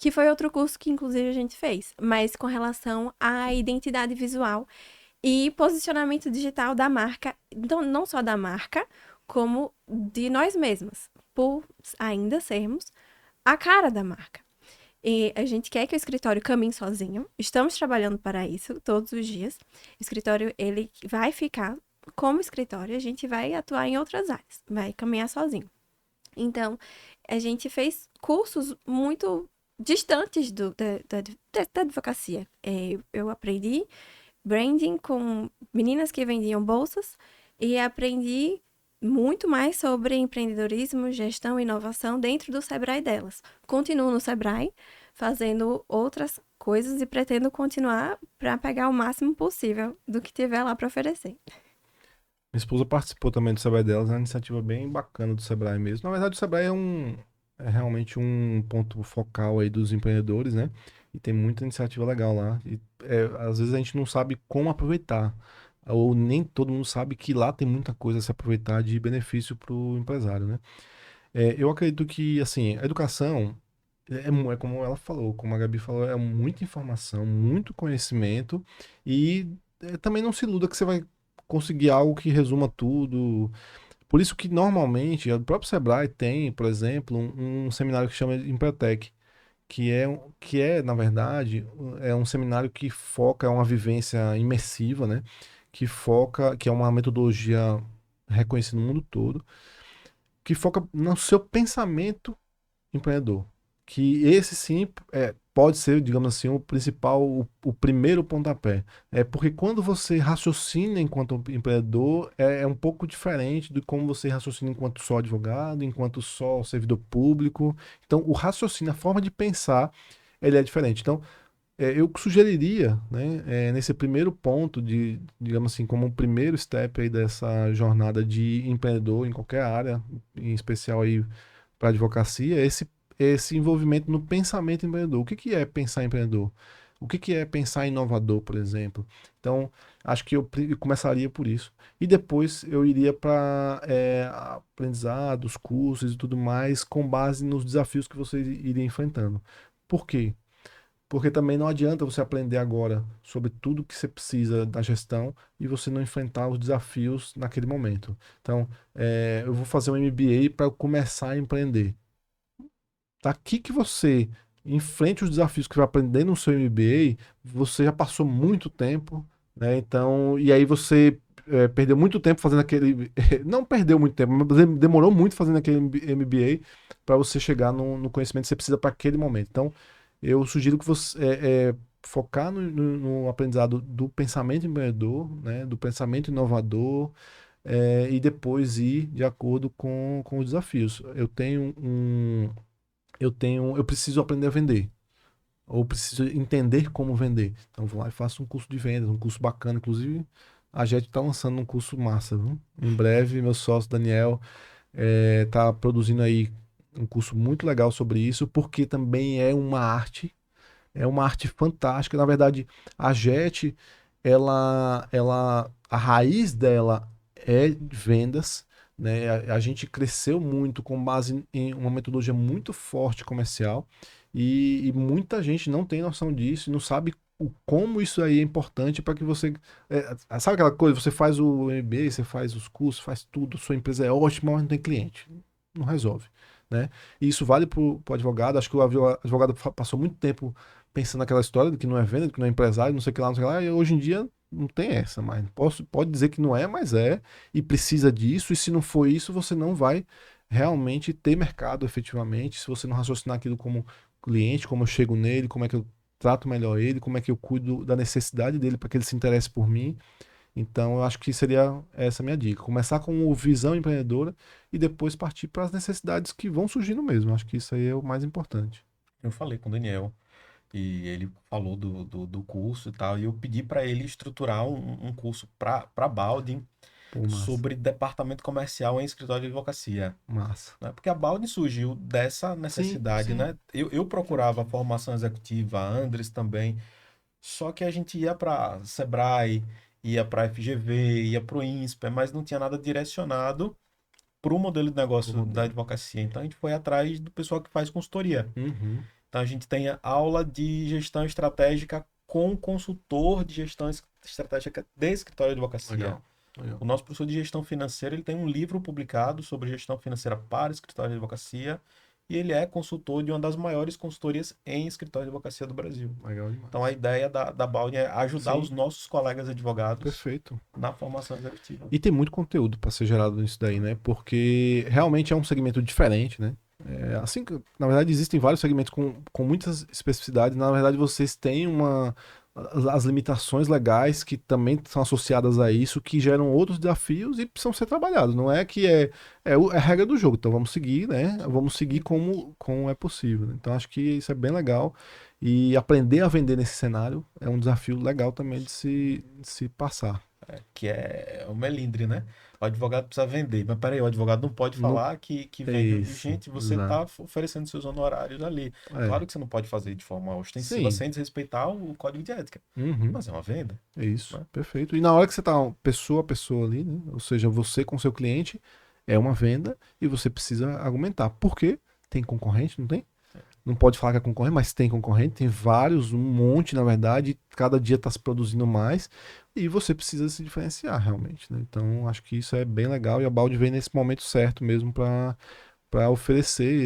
Que foi outro curso que, inclusive, a gente fez, mas com relação à identidade visual e posicionamento digital da marca, então, não só da marca, como de nós mesmas, por ainda sermos a cara da marca. E a gente quer que o escritório caminhe sozinho, estamos trabalhando para isso todos os dias. O escritório, ele vai ficar como escritório, a gente vai atuar em outras áreas, vai caminhar sozinho. Então, a gente fez cursos muito distantes da advocacia. Eu aprendi branding com meninas que vendiam bolsas e aprendi muito mais sobre empreendedorismo, gestão e inovação dentro do Sebrae delas. Continuo no Sebrae, fazendo outras coisas e pretendo continuar para pegar o máximo possível do que tiver lá para oferecer. Minha esposa participou também do Sebrae delas, é uma iniciativa bem bacana do Sebrae mesmo. Na verdade, o Sebrae é realmente um ponto focal aí dos empreendedores, né? E tem muita iniciativa legal lá. E às vezes a gente não sabe como aproveitar, ou nem todo mundo sabe que lá tem muita coisa a se aproveitar de benefício para o empresário, né? Eu acredito que, assim, a educação é como ela falou, como a Gabi falou, é muita informação, muito conhecimento e também não se iluda que você vai conseguir algo que resuma tudo. Por isso que normalmente o próprio Sebrae tem, por exemplo, um seminário que chama de Empretec, que é, na verdade, é um seminário que foca, é uma vivência imersiva, né? Que foca, que é uma metodologia reconhecida no mundo todo, que foca no seu pensamento empreendedor. Que esse sim pode ser, digamos assim, o principal, o primeiro pontapé. Porque quando você raciocina enquanto empreendedor, é um pouco diferente de como você raciocina enquanto só advogado, enquanto só servidor público. Então, o raciocínio, a forma de pensar, ele é diferente. Então, eu sugeriria, né, nesse primeiro ponto digamos assim, como um primeiro step aí dessa jornada de empreendedor em qualquer área, em especial aí para advocacia, esse envolvimento no pensamento empreendedor. O que que é pensar empreendedor? O que que é pensar inovador, por exemplo? Então, acho que eu começaria por isso. E depois eu iria para aprendizados, cursos e tudo mais, com base nos desafios que você iria enfrentando. Por quê? Porque também não adianta você aprender agora sobre tudo que você precisa da gestão e você não enfrentar os desafios naquele momento. Então, eu vou fazer um MBA para começar a empreender. Daqui que você enfrente os desafios que vai aprender no seu MBA, você já passou muito tempo, né? Então, e aí você perdeu muito tempo fazendo aquele. Não perdeu muito tempo, mas demorou muito fazendo aquele MBA para você chegar no conhecimento que você precisa para aquele momento. Então, eu sugiro que você focar no aprendizado do pensamento empreendedor, né? Do pensamento inovador. E depois ir de acordo com os desafios. Eu preciso aprender a vender, ou preciso entender como vender. Então vou lá e faço um curso de vendas, um curso bacana. Inclusive, a JET está lançando um curso massa, viu? Em breve, meu sócio Daniel está produzindo aí um curso muito legal sobre isso, porque também é uma arte fantástica. Na verdade, a JET, a raiz dela é vendas, né? A gente cresceu muito com base em uma metodologia muito forte comercial E muita gente não tem noção disso, não sabe como isso aí é importante para que você. Sabe aquela coisa? Você faz o MBA, você faz os cursos, faz tudo, sua empresa é ótima, mas não tem cliente. Não resolve, né? E isso vale para o advogado. Acho que o advogado passou muito tempo pensando naquela história de que não é venda, de que não é empresário, não sei o que lá, não sei o que lá. E hoje em dia não tem essa, mas pode dizer que não é, mas é, e precisa disso. E se não for isso, você não vai realmente ter mercado efetivamente. Se você não raciocinar aquilo como cliente, como eu chego nele, como é que eu trato melhor ele, como é que eu cuido da necessidade dele para que ele se interesse por mim. Então, eu acho que seria essa a minha dica. Começar com visão empreendedora e depois partir para as necessidades que vão surgindo mesmo. Acho que isso aí é o mais importante. Eu falei com o Daniel e ele falou do curso e tal, e eu pedi para ele estruturar um curso para Baldin Pô, massa. sobre departamento comercial em escritório de advocacia, Massa. né? Porque a Baldin surgiu dessa Sim, necessidade, sim. né? Eu procurava formação executiva, a Andres também, só que a gente ia para Sebrae, ia para FGV, ia para o INSPER, mas não tinha nada direcionado para o modelo de Pro negócio da modelo. advocacia. Então a gente foi atrás do pessoal que faz consultoria. Uhum. Então a gente tem a aula de gestão estratégica com consultor de gestão estratégica de escritório de advocacia. Legal. Legal. O nosso professor de gestão financeira, ele tem um livro publicado sobre gestão financeira para escritório de advocacia e ele é consultor de uma das maiores consultorias em escritório de advocacia do Brasil. Legal demais. Então a ideia da Baldwin é ajudar Sim. os nossos colegas advogados Perfeito. na formação executiva. E tem muito conteúdo para ser gerado nisso daí, né? Porque realmente é um segmento diferente, né? Assim que, na verdade, existem vários segmentos com muitas especificidades. Na verdade, vocês têm as limitações legais que também são associadas a isso, que geram outros desafios e precisam ser trabalhados. Não é que é a regra do jogo. Então vamos seguir, né? Vamos seguir como é possível, né? Então acho que isso é bem legal. E aprender a vender nesse cenário é um desafio legal também de se passar. Que é o melindre, né? O advogado precisa vender, mas peraí, o advogado não pode Não falar que é vende. isso, Gente, você está exato. oferecendo seus honorários ali. É, Claro que você não pode fazer de forma ostensiva sim. sem desrespeitar o código de ética, Uhum. mas é uma venda, É isso, né? perfeito. E na hora que você tá pessoa a pessoa ali, né? Ou seja, você com seu cliente é uma venda e você precisa argumentar. Por quê? Tem concorrente, não tem? Não pode falar que é concorrente, mas tem concorrente, tem vários, um monte na verdade, cada dia está se produzindo mais e você precisa se diferenciar realmente, né? Então acho que isso é bem legal e a Balde vem nesse momento certo mesmo para oferecer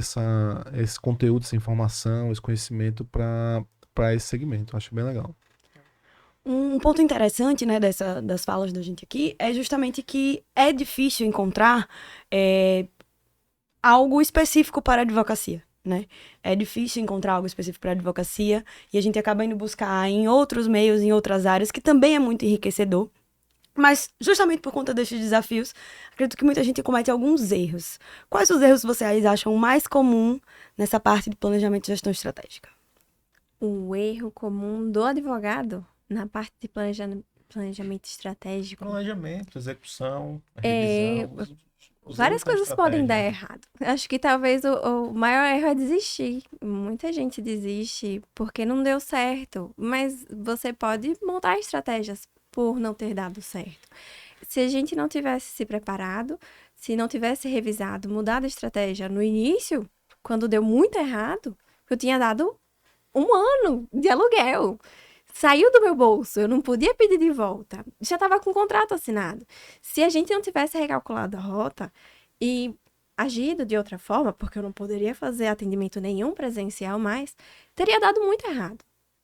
esse conteúdo, essa informação, esse conhecimento para esse segmento. Acho bem legal. Um ponto interessante, né, das falas da gente aqui é justamente que é difícil encontrar algo específico para a advocacia, né? É difícil encontrar algo específico para a advocacia e a gente acaba indo buscar em outros meios, em outras áreas, que também é muito enriquecedor. Mas, justamente por conta desses desafios, acredito que muita gente comete alguns erros. Quais os erros vocês acham mais comum nessa parte de planejamento e gestão estratégica? O erro comum do advogado na parte de planejamento estratégico. Planejamento, execução, É, revisão, os erros várias na coisas podem dar estratégia. errado. Acho que talvez o maior erro é desistir. Muita gente desiste porque não deu certo, mas você pode montar estratégias por não ter dado certo. Se a gente não tivesse se preparado, se não tivesse revisado, mudado a estratégia no início, quando deu muito errado, eu tinha dado 1 ano de aluguel. Saiu do meu bolso, eu não podia pedir de volta. Já estava com o contrato assinado. Se a gente não tivesse recalculado a rota e agido de outra forma, porque eu não poderia fazer atendimento nenhum presencial mais, teria dado muito errado.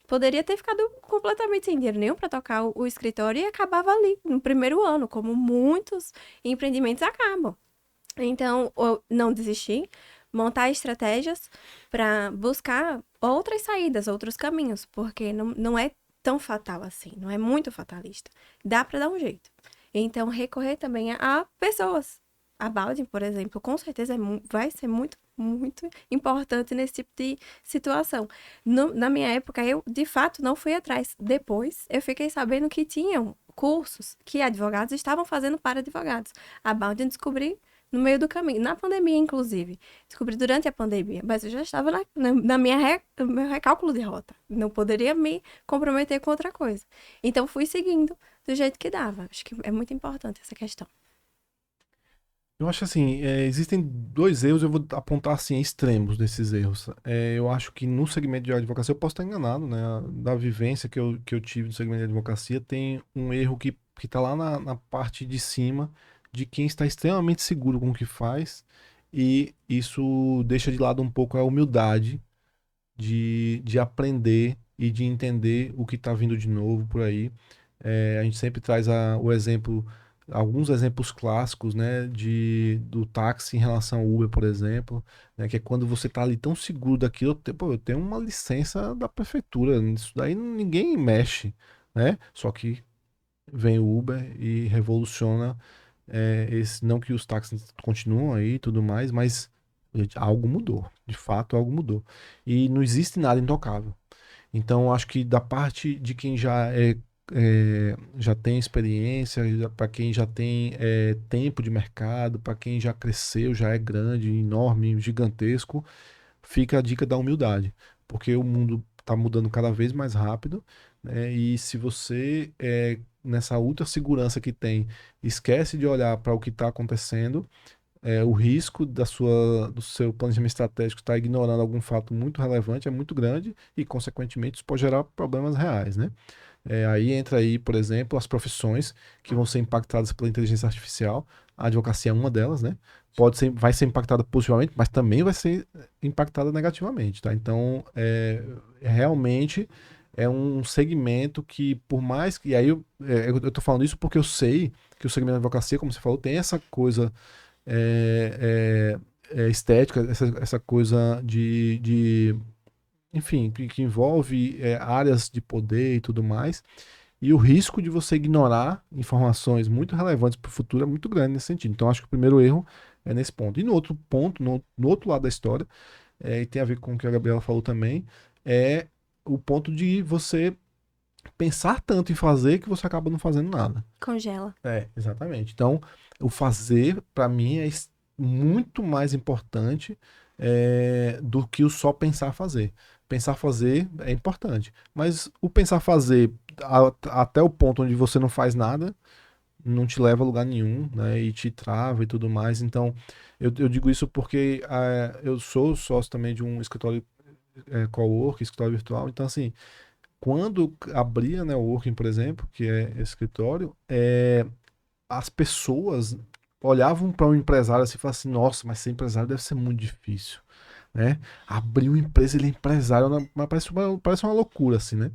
Poderia ter ficado completamente sem dinheiro nenhum para tocar o escritório e acabava ali, no primeiro ano, como muitos empreendimentos acabam. Então, eu não desistir, montar estratégias para buscar outras saídas, outros caminhos, porque não é tão fatal assim, não é muito fatalista. Dá para dar um jeito. Então, recorrer também a pessoas. A Baldwin, por exemplo, com certeza vai ser muito, muito importante nesse tipo de situação. Na minha época, eu, de fato, não fui atrás. Depois, eu fiquei sabendo que tinham cursos que advogados estavam fazendo para advogados. A Baldwin descobri no meio do caminho, na pandemia, inclusive. Descobri durante a pandemia, mas eu já estava no meu recálculo de rota. Não poderia me comprometer com outra coisa. Então, fui seguindo do jeito que dava. Acho que é muito importante essa questão. Eu acho assim, existem dois erros, eu vou apontar assim, extremos desses erros. Eu acho que no segmento de advocacia, eu posso estar enganado, né? Da vivência que eu tive no segmento de advocacia, tem um erro que tá lá na parte de cima de quem está extremamente seguro com o que faz, e isso deixa de lado um pouco a humildade de aprender e de entender o que está vindo de novo por aí. A gente sempre traz o exemplo, alguns exemplos clássicos, né, do táxi em relação ao Uber, por exemplo, né, que é quando você está ali tão seguro daquilo, pô, eu tenho uma licença da prefeitura, isso daí ninguém mexe, né? Só que vem o Uber e revoluciona, não que os táxis continuam aí e tudo mais, mas gente, algo mudou, de fato algo mudou. E não existe nada intocável. Então, eu acho que da parte de quem já tem experiência, para quem já tem tempo de mercado, para quem já cresceu, já é grande, enorme, gigantesco, fica a dica da humildade, porque o mundo está mudando cada vez mais rápido, né? E se você, nessa ultra segurança que tem, esquece de olhar para o que está acontecendo, o risco do seu planejamento estratégico estar ignorando algum fato muito relevante é muito grande e, consequentemente, isso pode gerar problemas reais, né? Aí entra aí, por exemplo, as profissões que vão ser impactadas pela inteligência artificial. A advocacia é uma delas, né? Vai ser impactada positivamente, mas também vai ser impactada negativamente, tá? Então, realmente é um segmento que, por mais que... E aí eu tô falando isso porque eu sei que o segmento da advocacia, como você falou, tem essa coisa estética, essa coisa enfim, que envolve áreas de poder e tudo mais. E o risco de você ignorar informações muito relevantes para o futuro é muito grande nesse sentido. Então, acho que o primeiro erro é nesse ponto. E no outro ponto, no outro lado da história, e tem a ver com o que a Gabriela falou também, é o ponto de você pensar tanto em fazer que você acaba não fazendo nada. Congela. Exatamente. Então, o fazer, para mim, muito mais importante do que o só pensar fazer. Pensar fazer é importante, mas o pensar fazer até o ponto onde você não faz nada não te leva a lugar nenhum, né? E te trava e tudo mais. Então, eu digo isso porque eu sou sócio também de um escritório coworking, escritório virtual. Então, assim, quando abria, né, o Working, por exemplo, que é esse escritório, as pessoas olhavam para um empresário assim e falavam assim, nossa, mas ser empresário deve ser muito difícil, né? Abrir uma empresa, ele é empresário, mas parece uma loucura, assim, né?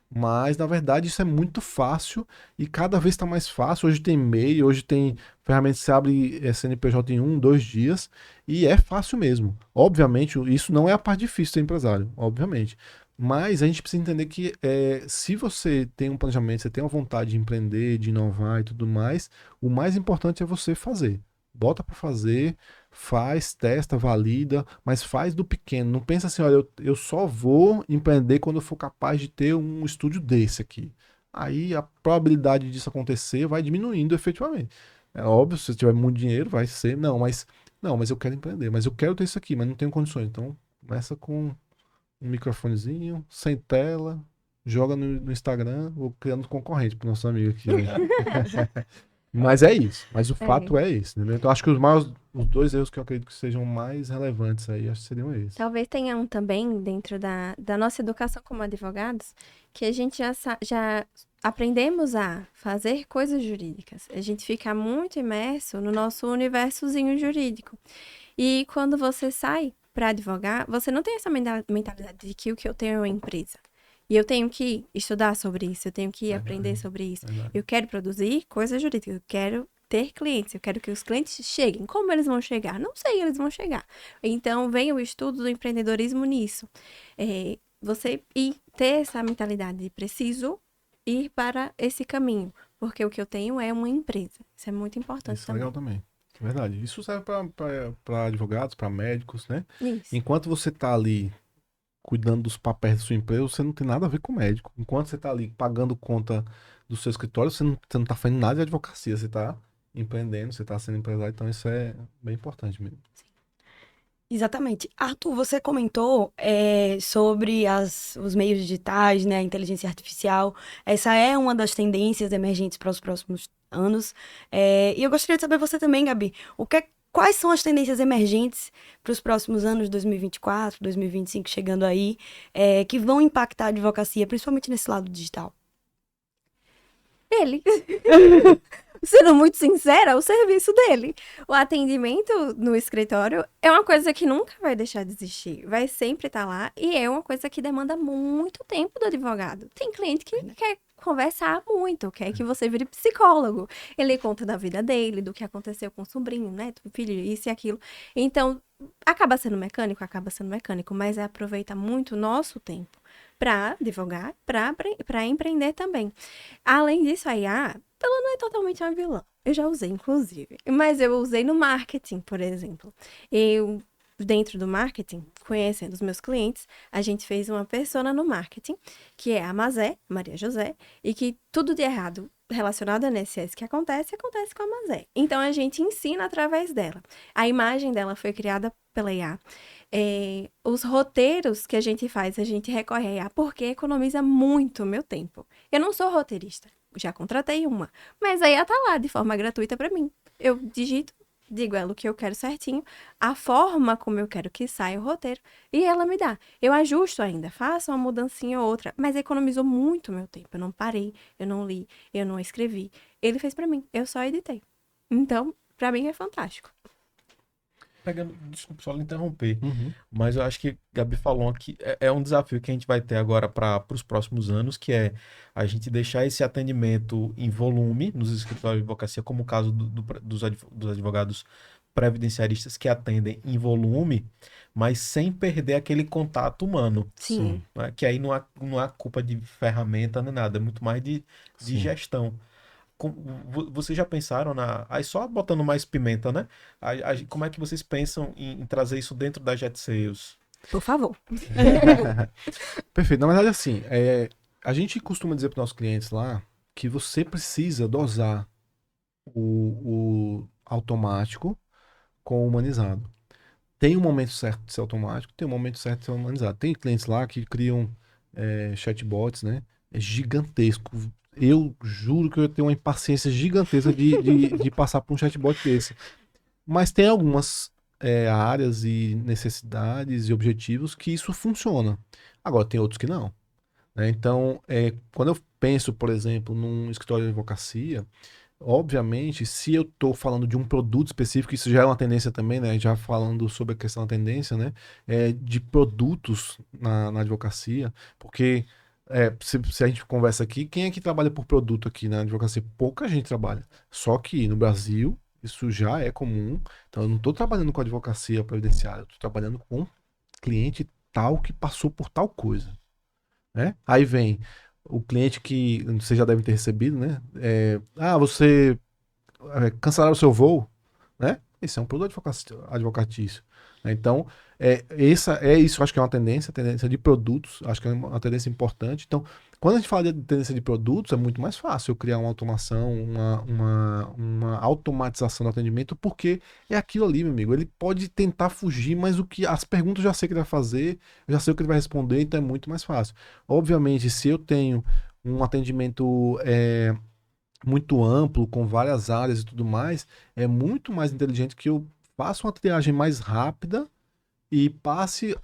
Mas, na verdade, isso é muito fácil e cada vez está mais fácil. Hoje tem e-mail, hoje tem ferramenta que você abre CNPJ em 1, 2 dias e é fácil mesmo. Obviamente, isso não é a parte difícil de ser empresário, obviamente. Mas a gente precisa entender que se você tem um planejamento, você tem uma vontade de empreender, de inovar e tudo mais, o mais importante é você fazer. Bota para fazer, faz, testa, valida, mas faz do pequeno. Não pensa assim, olha, eu só vou empreender quando eu for capaz de ter um estúdio desse aqui. Aí a probabilidade disso acontecer vai diminuindo efetivamente. É óbvio, se você tiver muito dinheiro, vai ser. Não, mas eu quero empreender, mas eu quero ter isso aqui, mas não tenho condições. Então, começa com um microfonezinho, sem tela, joga no Instagram, ou criando concorrente pro nosso amigo aqui, né? Mas é isso. Mas o fato é esse, né? Então acho que os dois erros que eu acredito que sejam mais relevantes aí, acho que seriam esses. Talvez tenha um também dentro da nossa educação como advogados, que a gente já aprendemos a fazer coisas jurídicas. A gente fica muito imerso no nosso universozinho jurídico. E quando você sai para advogar, você não tem essa mentalidade de que o que eu tenho é uma empresa. E eu tenho que estudar sobre isso, eu tenho que aprender sobre isso. Eu quero produzir coisas jurídicas, eu quero ter clientes, eu quero que os clientes cheguem. Como eles vão chegar? Não sei, eles vão chegar. Então, vem o estudo do empreendedorismo nisso. Você ter essa mentalidade de preciso ir para esse caminho, porque o que eu tenho é uma empresa. Isso é muito importante Isso é legal também. Verdade. Isso serve para advogados, para médicos, né? Isso. Enquanto você está ali cuidando dos papéis da sua empresa, você não tem nada a ver com o médico. Enquanto você está ali pagando conta do seu escritório, você não está fazendo nada de advocacia, você está empreendendo, você está sendo empresário, então isso é bem importante mesmo. Exatamente. Arthur, você comentou sobre os meios digitais, né, a inteligência artificial. Essa é uma das tendências emergentes para os próximos anos. E eu gostaria de saber você também, Gabi, quais são as tendências emergentes para os próximos anos, 2024, 2025, chegando aí, que vão impactar a advocacia, principalmente nesse lado digital? Ele. Sendo muito sincera, o serviço dele. O atendimento no escritório é uma coisa que nunca vai deixar de existir. Vai sempre estar lá e é uma coisa que demanda muito tempo do advogado. Tem cliente que quer conversar muito, quer que você vire psicólogo. Ele conta da vida dele, do que aconteceu com o sobrinho, né? Do filho, isso e aquilo. Então, acaba sendo mecânico, mas aproveita muito o nosso tempo para advogar, para empreender também. Além disso, a IA, ela não é totalmente uma vilã. Eu já usei, inclusive. Mas eu usei no marketing, por exemplo. Eu, dentro do marketing, conhecendo os meus clientes, a gente fez uma persona no marketing, que é a Mazé, Maria José, e que tudo de errado relacionado a INSS que acontece com a Mazé. Então, a gente ensina através dela. A imagem dela foi criada pela IA. Os roteiros que a gente faz, a gente recorre a IA porque economiza muito o meu tempo. Eu não sou roteirista, já contratei uma, mas a IA tá lá de forma gratuita para mim. Eu digito, digo ela o que eu quero certinho, a forma como eu quero que saia o roteiro, e ela me dá. Eu ajusto ainda, faço uma mudancinha ou outra, mas economizou muito o meu tempo. Eu não parei, eu não li, eu não escrevi. Ele fez para mim, eu só editei. Então, para mim é fantástico. Desculpa só lhe interromper, Uhum. mas eu acho que Gabi falou que é um desafio que a gente vai ter agora para os próximos anos, que é a gente deixar esse atendimento em volume nos escritórios de advocacia, como o caso dos advogados previdenciaristas que atendem em volume, mas sem perder aquele contato humano, Sim. né? Que aí não é culpa de ferramenta nem nada, é muito mais de Sim. gestão. Vocês já pensaram aí só botando mais pimenta, né? Como é que vocês pensam em trazer isso dentro da Jet Sales? Por favor. Perfeito. Na verdade, assim, a gente costuma dizer para os nossos clientes lá que você precisa dosar o automático com o humanizado. Tem um momento certo de ser automático, tem um momento certo de ser humanizado. Tem clientes lá que criam chatbots, né? É gigantesco. Eu juro que eu tenho uma impaciência gigantesca de passar por um chatbot desse. Mas tem algumas áreas e necessidades e objetivos que isso funciona. Agora, tem outros que não, né? Então, quando eu penso, por exemplo, num escritório de advocacia, obviamente, se eu estou falando de um produto específico, isso já é uma tendência também, né? Já falando sobre a questão da tendência, né? De produtos na advocacia, porque se a gente conversa aqui, quem é que trabalha por produto aqui na advocacia? Pouca gente trabalha. Só que no Brasil, isso já é comum. Então, eu não estou trabalhando com advocacia previdenciária, eu estou trabalhando com cliente tal que passou por tal coisa, né? Aí vem o cliente que você já deve ter recebido, né? Você cancelaram o seu voo, né? Esse é um produto advocatício, né? Então, isso acho que é uma tendência de produtos, acho que é uma tendência importante. Então, quando a gente fala de tendência de produtos, é muito mais fácil eu criar uma automação, uma automatização do atendimento, porque é aquilo ali, meu amigo. Ele pode tentar fugir, mas as perguntas eu já sei o que ele vai fazer, eu já sei o que ele vai responder, então é muito mais fácil. Obviamente, se eu tenho um atendimento muito amplo, com várias áreas e tudo mais, é muito mais inteligente que eu faça uma triagem mais rápida e passe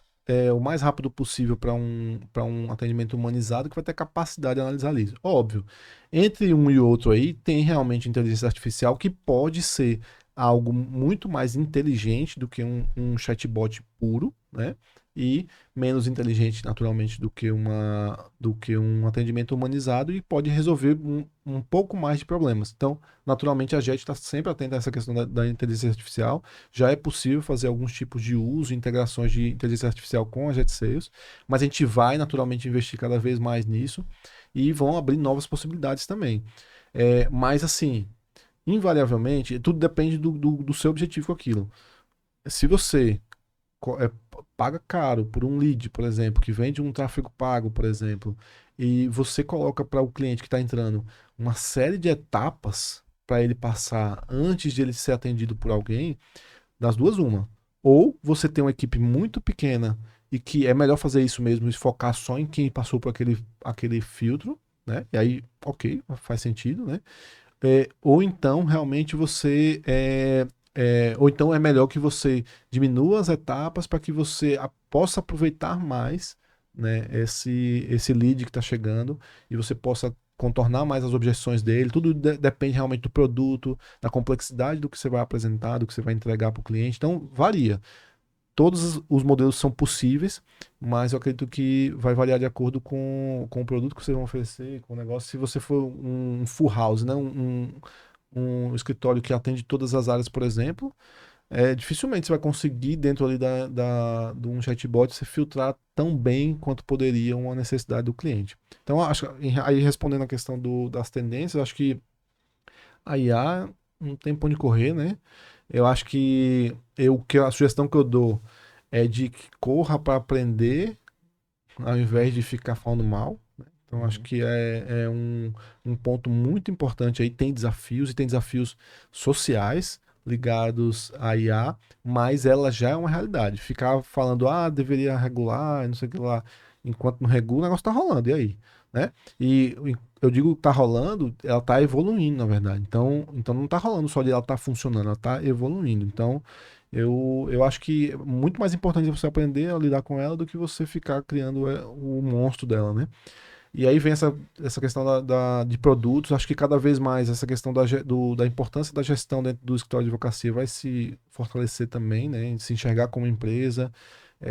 o mais rápido possível para um atendimento humanizado que vai ter capacidade de analisar isso. Óbvio, entre um e outro aí tem realmente inteligência artificial que pode ser algo muito mais inteligente do que um chatbot puro, né? E menos inteligente, naturalmente, do que um atendimento humanizado e pode resolver um pouco mais de problemas. Então, naturalmente, a JET está sempre atenta a essa questão da inteligência artificial. Já é possível fazer alguns tipos de uso, integrações de inteligência artificial com a JET Sales, mas a gente vai, naturalmente, investir cada vez mais nisso e vão abrir novas possibilidades também. Mas, assim, invariavelmente, tudo depende do seu objetivo com aquilo. Se você paga caro por um lead, por exemplo, que vende um tráfego pago, por exemplo, e você coloca para o cliente que está entrando uma série de etapas para ele passar antes de ele ser atendido por alguém, das duas, uma. Ou você tem uma equipe muito pequena e que é melhor fazer isso mesmo e focar só em quem passou por aquele filtro, né? E aí, ok, faz sentido, né? Ou então, realmente, você ou então é melhor que você diminua as etapas para que você possa aproveitar mais, né, esse lead que está chegando e você possa contornar mais as objeções dele. Tudo depende realmente do produto, da complexidade do que você vai apresentar, do que você vai entregar para o cliente. Então, varia. Todos os modelos são possíveis, mas eu acredito que vai variar de acordo com o produto que vocês vão oferecer, com o negócio. Se você for um full house, né, um escritório que atende todas as áreas, por exemplo, dificilmente você vai conseguir, dentro ali de um chatbot, se filtrar tão bem quanto poderia uma necessidade do cliente. Então, acho que, aí respondendo a questão das tendências, eu acho que a IA não tem pra onde correr, né? Eu acho que a sugestão que eu dou é de que corra para aprender, ao invés de ficar falando mal. Né? Então, acho que é um ponto muito importante aí. Tem desafios e tem desafios sociais ligados à IA, mas ela já é uma realidade. Ficar falando, deveria regular, não sei o que lá, enquanto não regula, o negócio tá rolando, e aí? Né? E eu digo que tá rolando, ela tá evoluindo, na verdade. Então não tá rolando só de ela tá funcionando, ela tá evoluindo. Então, eu acho que é muito mais importante você aprender a lidar com ela do que você ficar criando o monstro dela, né? E aí vem essa questão de produtos. Acho que cada vez mais essa questão da importância da gestão dentro do escritório de advocacia vai se fortalecer também, né? Se enxergar como empresa,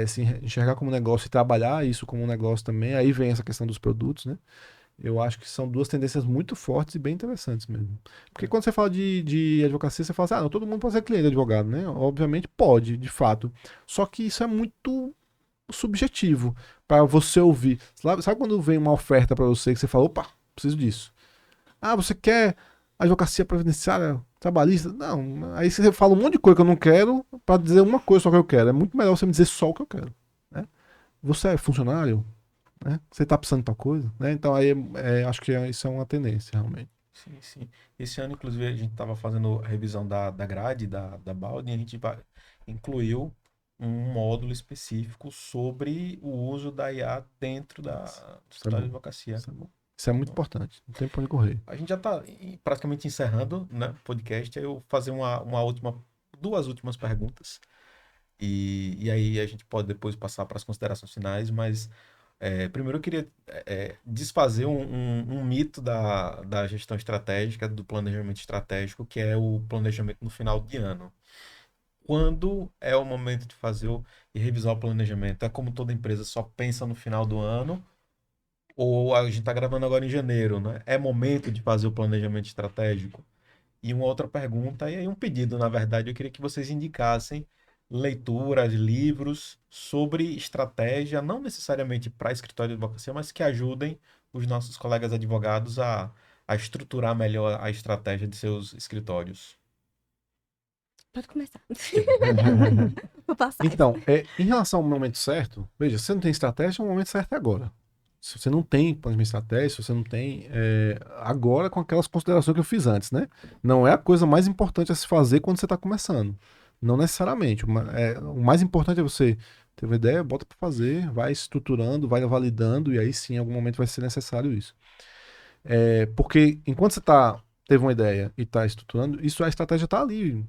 se enxergar como negócio e trabalhar isso como um negócio também. Aí vem essa questão dos produtos, né? Eu acho que são duas tendências muito fortes e bem interessantes mesmo. Porque quando você fala de advocacia, você fala assim, não, todo mundo pode ser cliente de advogado, né? Obviamente pode, de fato. Só que isso é muito subjetivo para você ouvir. Sabe quando vem uma oferta para você que você fala, opa, preciso disso. Você quer advocacia previdenciária, trabalhista? Não. Aí você fala um monte de coisa que eu não quero para dizer uma coisa só que eu quero. É muito melhor você me dizer só o que eu quero. Né? Você é funcionário? Né? Você está precisando de tal coisa? Né? Então aí acho que isso é uma tendência, realmente. Sim, sim. Esse ano, inclusive, a gente estava fazendo a revisão da grade da Baldwin e a gente incluiu um módulo específico sobre o uso da IA dentro do Isso é escritório de bom. advocacia. Isso é bom. Isso é muito importante. Não tem pra onde correr. A gente já está praticamente encerrando, né, o podcast. Aí eu vou fazer duas últimas perguntas. E aí a gente pode depois passar para as considerações finais, mas primeiro eu queria desfazer um mito da gestão estratégica, do planejamento estratégico, que é o planejamento no final de ano. Quando é o momento de e revisar o planejamento? É como toda empresa só pensa no final do ano, ou a gente está gravando agora em janeiro, né? É momento de fazer o planejamento estratégico? E uma outra pergunta, e aí um pedido, na verdade, eu queria que vocês indicassem leituras, livros sobre estratégia, não necessariamente para escritório de advocacia, mas que ajudem os nossos colegas advogados a estruturar melhor a estratégia de seus escritórios. Pode começar. Vou passar. Então, em relação ao momento certo, veja, se você não tem estratégia, o momento certo é agora. Se você não tem planejamento estratégico, se você não tem, agora com aquelas considerações que eu fiz antes, né? Não é a coisa mais importante a se fazer quando você está começando. Não necessariamente. O mais importante é você ter uma ideia, bota para fazer, vai estruturando, vai validando, e aí sim, em algum momento vai ser necessário isso. Porque enquanto você teve uma ideia e está estruturando, a estratégia está ali,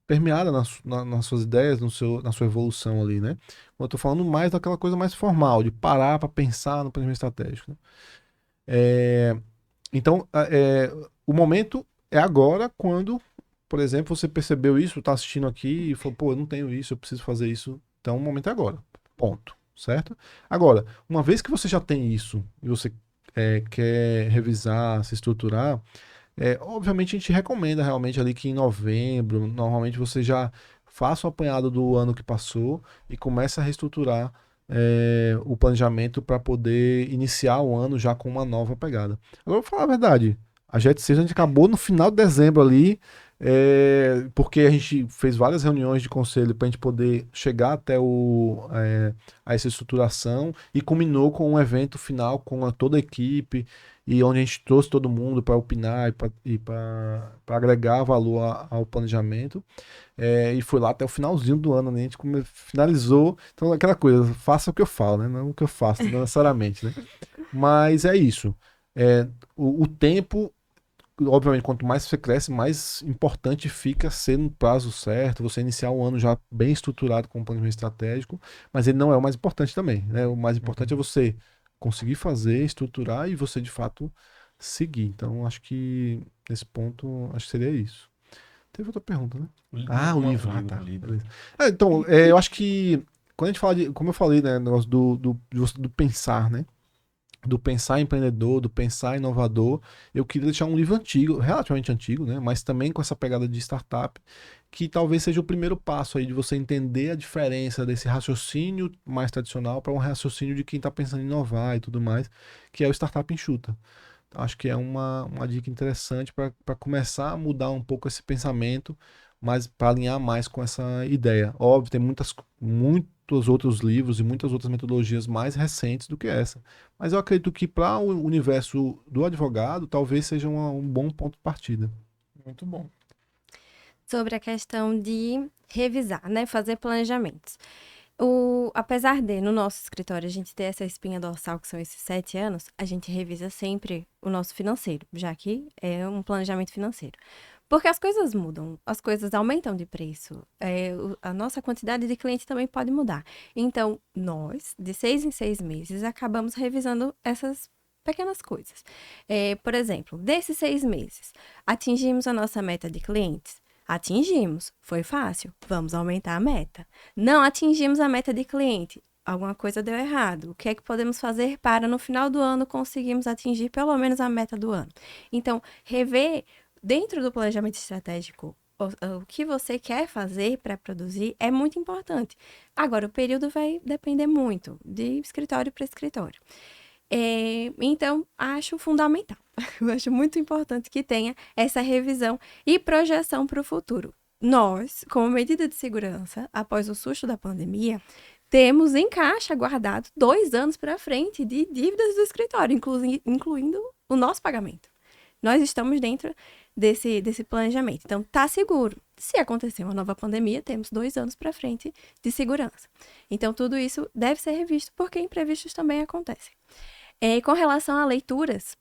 permeada nas suas ideias, na sua evolução ali, né? Eu tô falando mais daquela coisa mais formal, de parar para pensar no planejamento estratégico. Né? Então, o momento é agora, quando, por exemplo, você percebeu isso, está assistindo aqui e falou, pô, eu não tenho isso, eu preciso fazer isso. Então, o momento é agora. Ponto. Certo? Agora, uma vez que você já tem isso e você quer revisar, se estruturar, obviamente a gente recomenda realmente ali que em novembro, normalmente você já faça o apanhado do ano que passou e comece a reestruturar o planejamento para poder iniciar o ano já com uma nova pegada. Agora, eu vou falar a verdade, a Jet 6 a gente acabou no final de dezembro ali, porque a gente fez várias reuniões de conselho para a gente poder chegar até a essa estruturação e culminou com um evento final com toda a equipe e onde a gente trouxe todo mundo para opinar e para agregar valor ao planejamento. E foi lá até o finalzinho do ano, né? A gente finalizou. Então, aquela coisa, faça o que eu falo, né? Não o que eu faço, não necessariamente, né? Mas é isso. O tempo obviamente, quanto mais você cresce, mais importante fica ser no prazo certo, você iniciar o ano já bem estruturado com um planejamento estratégico, mas ele não é o mais importante também, né? O mais importante é você conseguir fazer, estruturar e você, de fato, seguir. Então, acho que nesse ponto, acho que seria isso. Teve outra pergunta, né? Ah, o livro. Ah, tá. Beleza. Então, eu acho que quando a gente fala de, como eu falei, né, negócio do pensar, né? Do pensar empreendedor, do pensar inovador, eu queria deixar um livro antigo, relativamente antigo, né? Mas também com essa pegada de startup, que talvez seja o primeiro passo aí de você entender a diferença desse raciocínio mais tradicional para um raciocínio de quem está pensando em inovar e tudo mais, que é o Startup Enxuta. Acho que é uma dica interessante para começar a mudar um pouco esse pensamento, mas para alinhar mais com essa ideia. Óbvio, tem muitos outros livros e muitas outras metodologias mais recentes do que essa. Mas eu acredito que para o universo do advogado, talvez seja um bom ponto de partida. Muito bom. Sobre a questão de revisar, né? Fazer planejamentos. Apesar de, no nosso escritório, a gente ter essa espinha dorsal, que são esses 7 anos, a gente revisa sempre o nosso financeiro, já que é um planejamento financeiro. Porque as coisas mudam, as coisas aumentam de preço, a nossa quantidade de clientes também pode mudar. Então, nós, de 6 em 6 meses, acabamos revisando essas pequenas coisas. Por exemplo, desses 6 meses, atingimos a nossa meta de clientes? Atingimos, foi fácil, vamos aumentar a meta. Não atingimos a meta de cliente, alguma coisa deu errado. O que é que podemos fazer para no final do ano conseguirmos atingir pelo menos a meta do ano? Então, rever dentro do planejamento estratégico o que você quer fazer para produzir é muito importante. Agora, o período vai depender muito de escritório para escritório. Então, acho fundamental. Eu acho muito importante que tenha essa revisão e projeção para o futuro. Nós, como medida de segurança, após o susto da pandemia, temos em caixa guardado 2 anos para frente de dívidas do escritório, incluindo o nosso pagamento. Nós estamos dentro desse planejamento. Então, está seguro. Se acontecer uma nova pandemia, temos 2 anos para frente de segurança. Então, tudo isso deve ser revisto, porque imprevistos também acontecem. Com relação a leituras,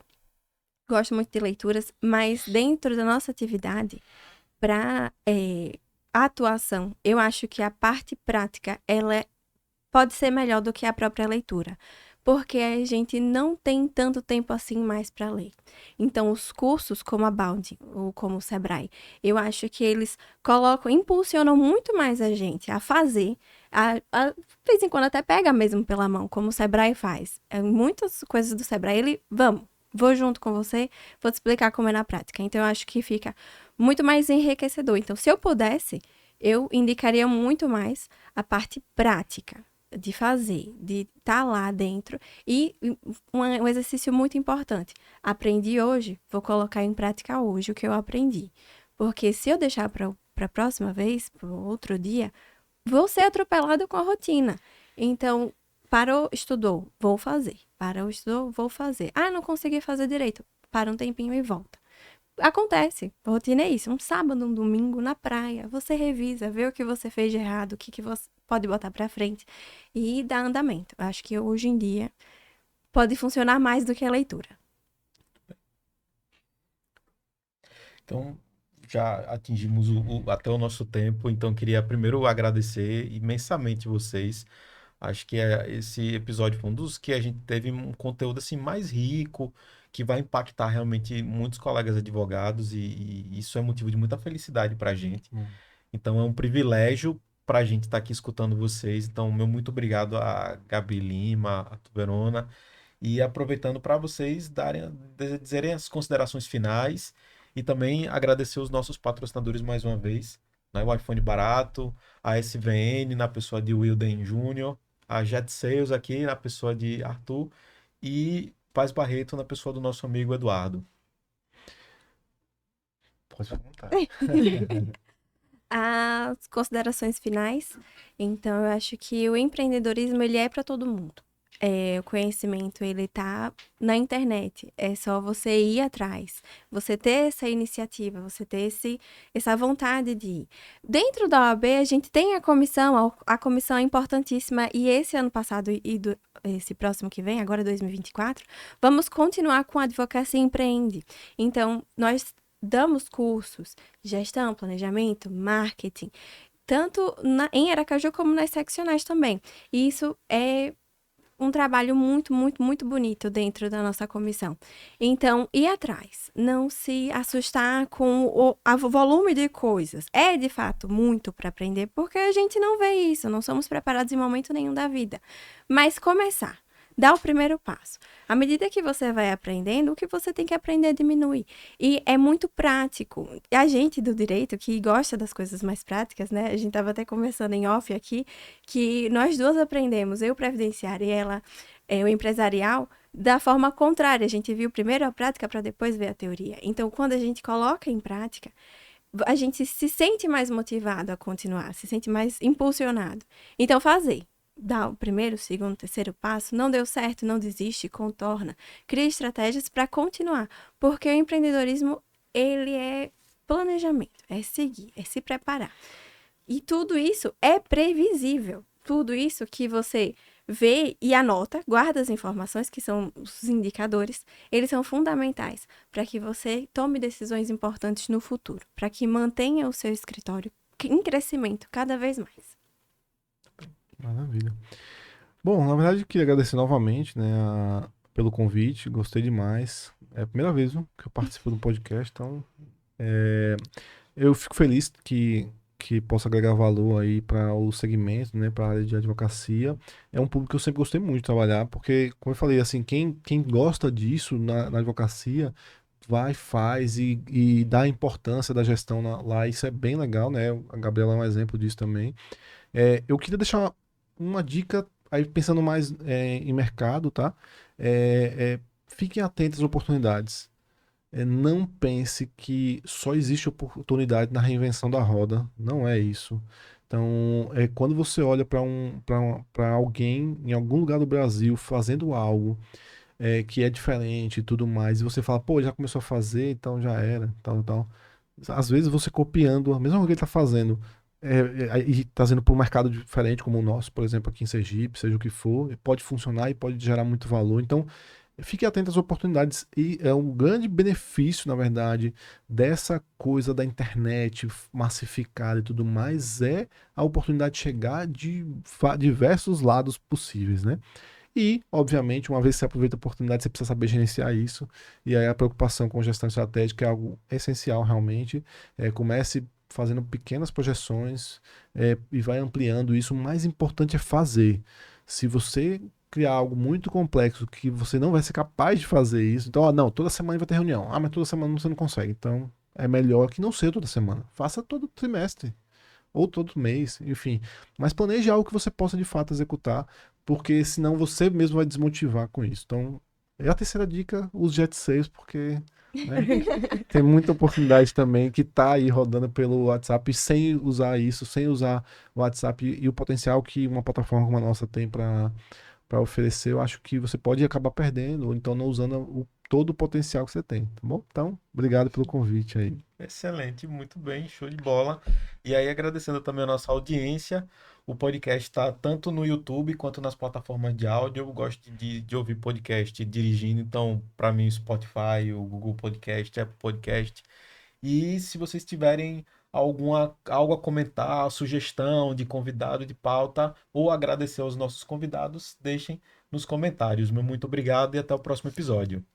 gosto muito de leituras, mas dentro da nossa atividade, para atuação, eu acho que a parte prática, ela pode ser melhor do que a própria leitura, porque a gente não tem tanto tempo assim mais para ler. Então, os cursos como a Bound ou como o Sebrae, eu acho que eles impulsionam muito mais a gente a fazer, de vez em quando até pega mesmo pela mão, como o Sebrae faz. Muitas coisas do Sebrae, vou junto com você, vou te explicar como é na prática. Então, eu acho que fica muito mais enriquecedor. Então, se eu pudesse, eu indicaria muito mais a parte prática de fazer, de estar lá dentro. E um exercício muito importante. Aprendi hoje, vou colocar em prática hoje o que eu aprendi. Porque se eu deixar para a próxima vez, para outro dia, vou ser atropelado com a rotina. Então, parou, estudou, vou fazer. Parou, estudou, vou fazer. Ah, não consegui fazer direito. Para um tempinho e volta. Acontece, a rotina é isso, um sábado, um domingo na praia, você revisa, vê o que você fez de errado, o que você pode botar pra frente e dá andamento. Eu acho que hoje em dia pode funcionar mais do que a leitura. Então, já atingimos até o nosso tempo, então queria primeiro agradecer imensamente vocês. Acho que esse episódio foi um dos que a gente teve um conteúdo assim mais rico, que vai impactar realmente muitos colegas advogados e isso é motivo de muita felicidade para a gente. Então é um privilégio para a gente estar aqui escutando vocês. Então, meu muito obrigado a Gabi Lima, a Tuberona, e aproveitando para vocês dizerem as considerações finais e também agradecer os nossos patrocinadores mais uma vez, né? O iPhone Barato, a SVN na pessoa de Wilden Júnior, a Jet Sales aqui na pessoa de Arthur e Paz Barreto na pessoa do nosso amigo Eduardo. Pode perguntar. As considerações finais. Então, eu acho que o empreendedorismo, ele é para todo mundo. o conhecimento, ele tá na internet. É só você ir atrás. Você ter essa iniciativa, você ter essa vontade de ir. Dentro da OAB, a gente tem a comissão é importantíssima. E esse ano passado esse próximo que vem, agora 2024, vamos continuar com a Advocacia Empreende. Então, nós damos cursos de gestão, planejamento, marketing, tanto em Aracaju como nas seccionais também. E isso é um trabalho muito, muito, muito bonito dentro da nossa comissão. Então, ir atrás, não se assustar com o volume de coisas. É, de fato, muito para aprender, porque a gente não vê isso, não somos preparados em momento nenhum da vida. Mas começar. Dá o primeiro passo. À medida que você vai aprendendo, o que você tem que aprender diminui. E é muito prático. A gente do direito, que gosta das coisas mais práticas, né? A gente estava até conversando em off aqui, que nós duas aprendemos, eu previdenciária e ela, o empresarial, da forma contrária. A gente viu primeiro a prática para depois ver a teoria. Então, quando a gente coloca em prática, a gente se sente mais motivado a continuar, se sente mais impulsionado. Então, fazer. Dá o primeiro, segundo, terceiro passo, não deu certo, não desiste, contorna, cria estratégias para continuar, porque o empreendedorismo, ele é planejamento, é seguir, é se preparar. E tudo isso é previsível, tudo isso que você vê e anota, guarda as informações, que são os indicadores, eles são fundamentais para que você tome decisões importantes no futuro, para que mantenha o seu escritório em crescimento cada vez mais. Maravilha. Bom, na verdade, eu queria agradecer novamente, né, pelo convite. Gostei demais. É a primeira vez, viu, que eu participo do podcast, então eu fico feliz que possa agregar valor aí para o segmento, né, para a área de advocacia. É um público que eu sempre gostei muito de trabalhar, porque, como eu falei, assim, quem gosta disso na advocacia vai, faz e dá a importância da gestão lá. Isso é bem legal, né? A Gabriela é um exemplo disso também. Eu queria deixar uma dica, aí pensando mais em mercado, tá? Fiquem atentos às oportunidades. Não pense que só existe oportunidade na reinvenção da roda. Não é isso. Então, quando você olha para alguém em algum lugar do Brasil fazendo algo que é diferente e tudo mais, e você fala, pô, já começou a fazer, então já era, tal, tal. Às vezes você copiando a mesma coisa que ele está fazendo e trazendo para um mercado diferente como o nosso, por exemplo, aqui em Sergipe, seja o que for, pode funcionar e pode gerar muito valor. Então, fique atento às oportunidades e é um grande benefício, na verdade, dessa coisa da internet massificada e tudo mais, é a oportunidade de chegar de diversos lados possíveis, né? E, obviamente, uma vez que você aproveita a oportunidade, você precisa saber gerenciar isso. E aí a preocupação com gestão estratégica é algo essencial, realmente. Comece fazendo pequenas projeções e vai ampliando isso. O mais importante é fazer. Se você criar algo muito complexo que você não vai ser capaz de fazer isso, então, não, toda semana vai ter reunião. Mas toda semana você não consegue. Então, é melhor que não seja toda semana. Faça todo trimestre ou todo mês, enfim. Mas planeje algo que você possa de fato executar, porque senão você mesmo vai desmotivar com isso. Então, a terceira dica, use Jet 6, porque tem muita oportunidade também que tá aí rodando pelo WhatsApp sem usar isso, sem usar o WhatsApp e o potencial que uma plataforma como a nossa tem para oferecer, eu acho que você pode acabar perdendo, ou então não usando todo o potencial que você tem, tá bom? Então, obrigado pelo convite aí. Excelente, muito bem, show de bola. E aí, agradecendo também a nossa audiência, o podcast está tanto no YouTube quanto nas plataformas de áudio. Eu gosto de ouvir podcast dirigindo, então, para mim, o Spotify, o Google Podcast, Apple Podcast. E se vocês tiverem algo a comentar, sugestão de convidado, de pauta, ou agradecer aos nossos convidados, deixem nos comentários. Meu muito obrigado e até o próximo episódio.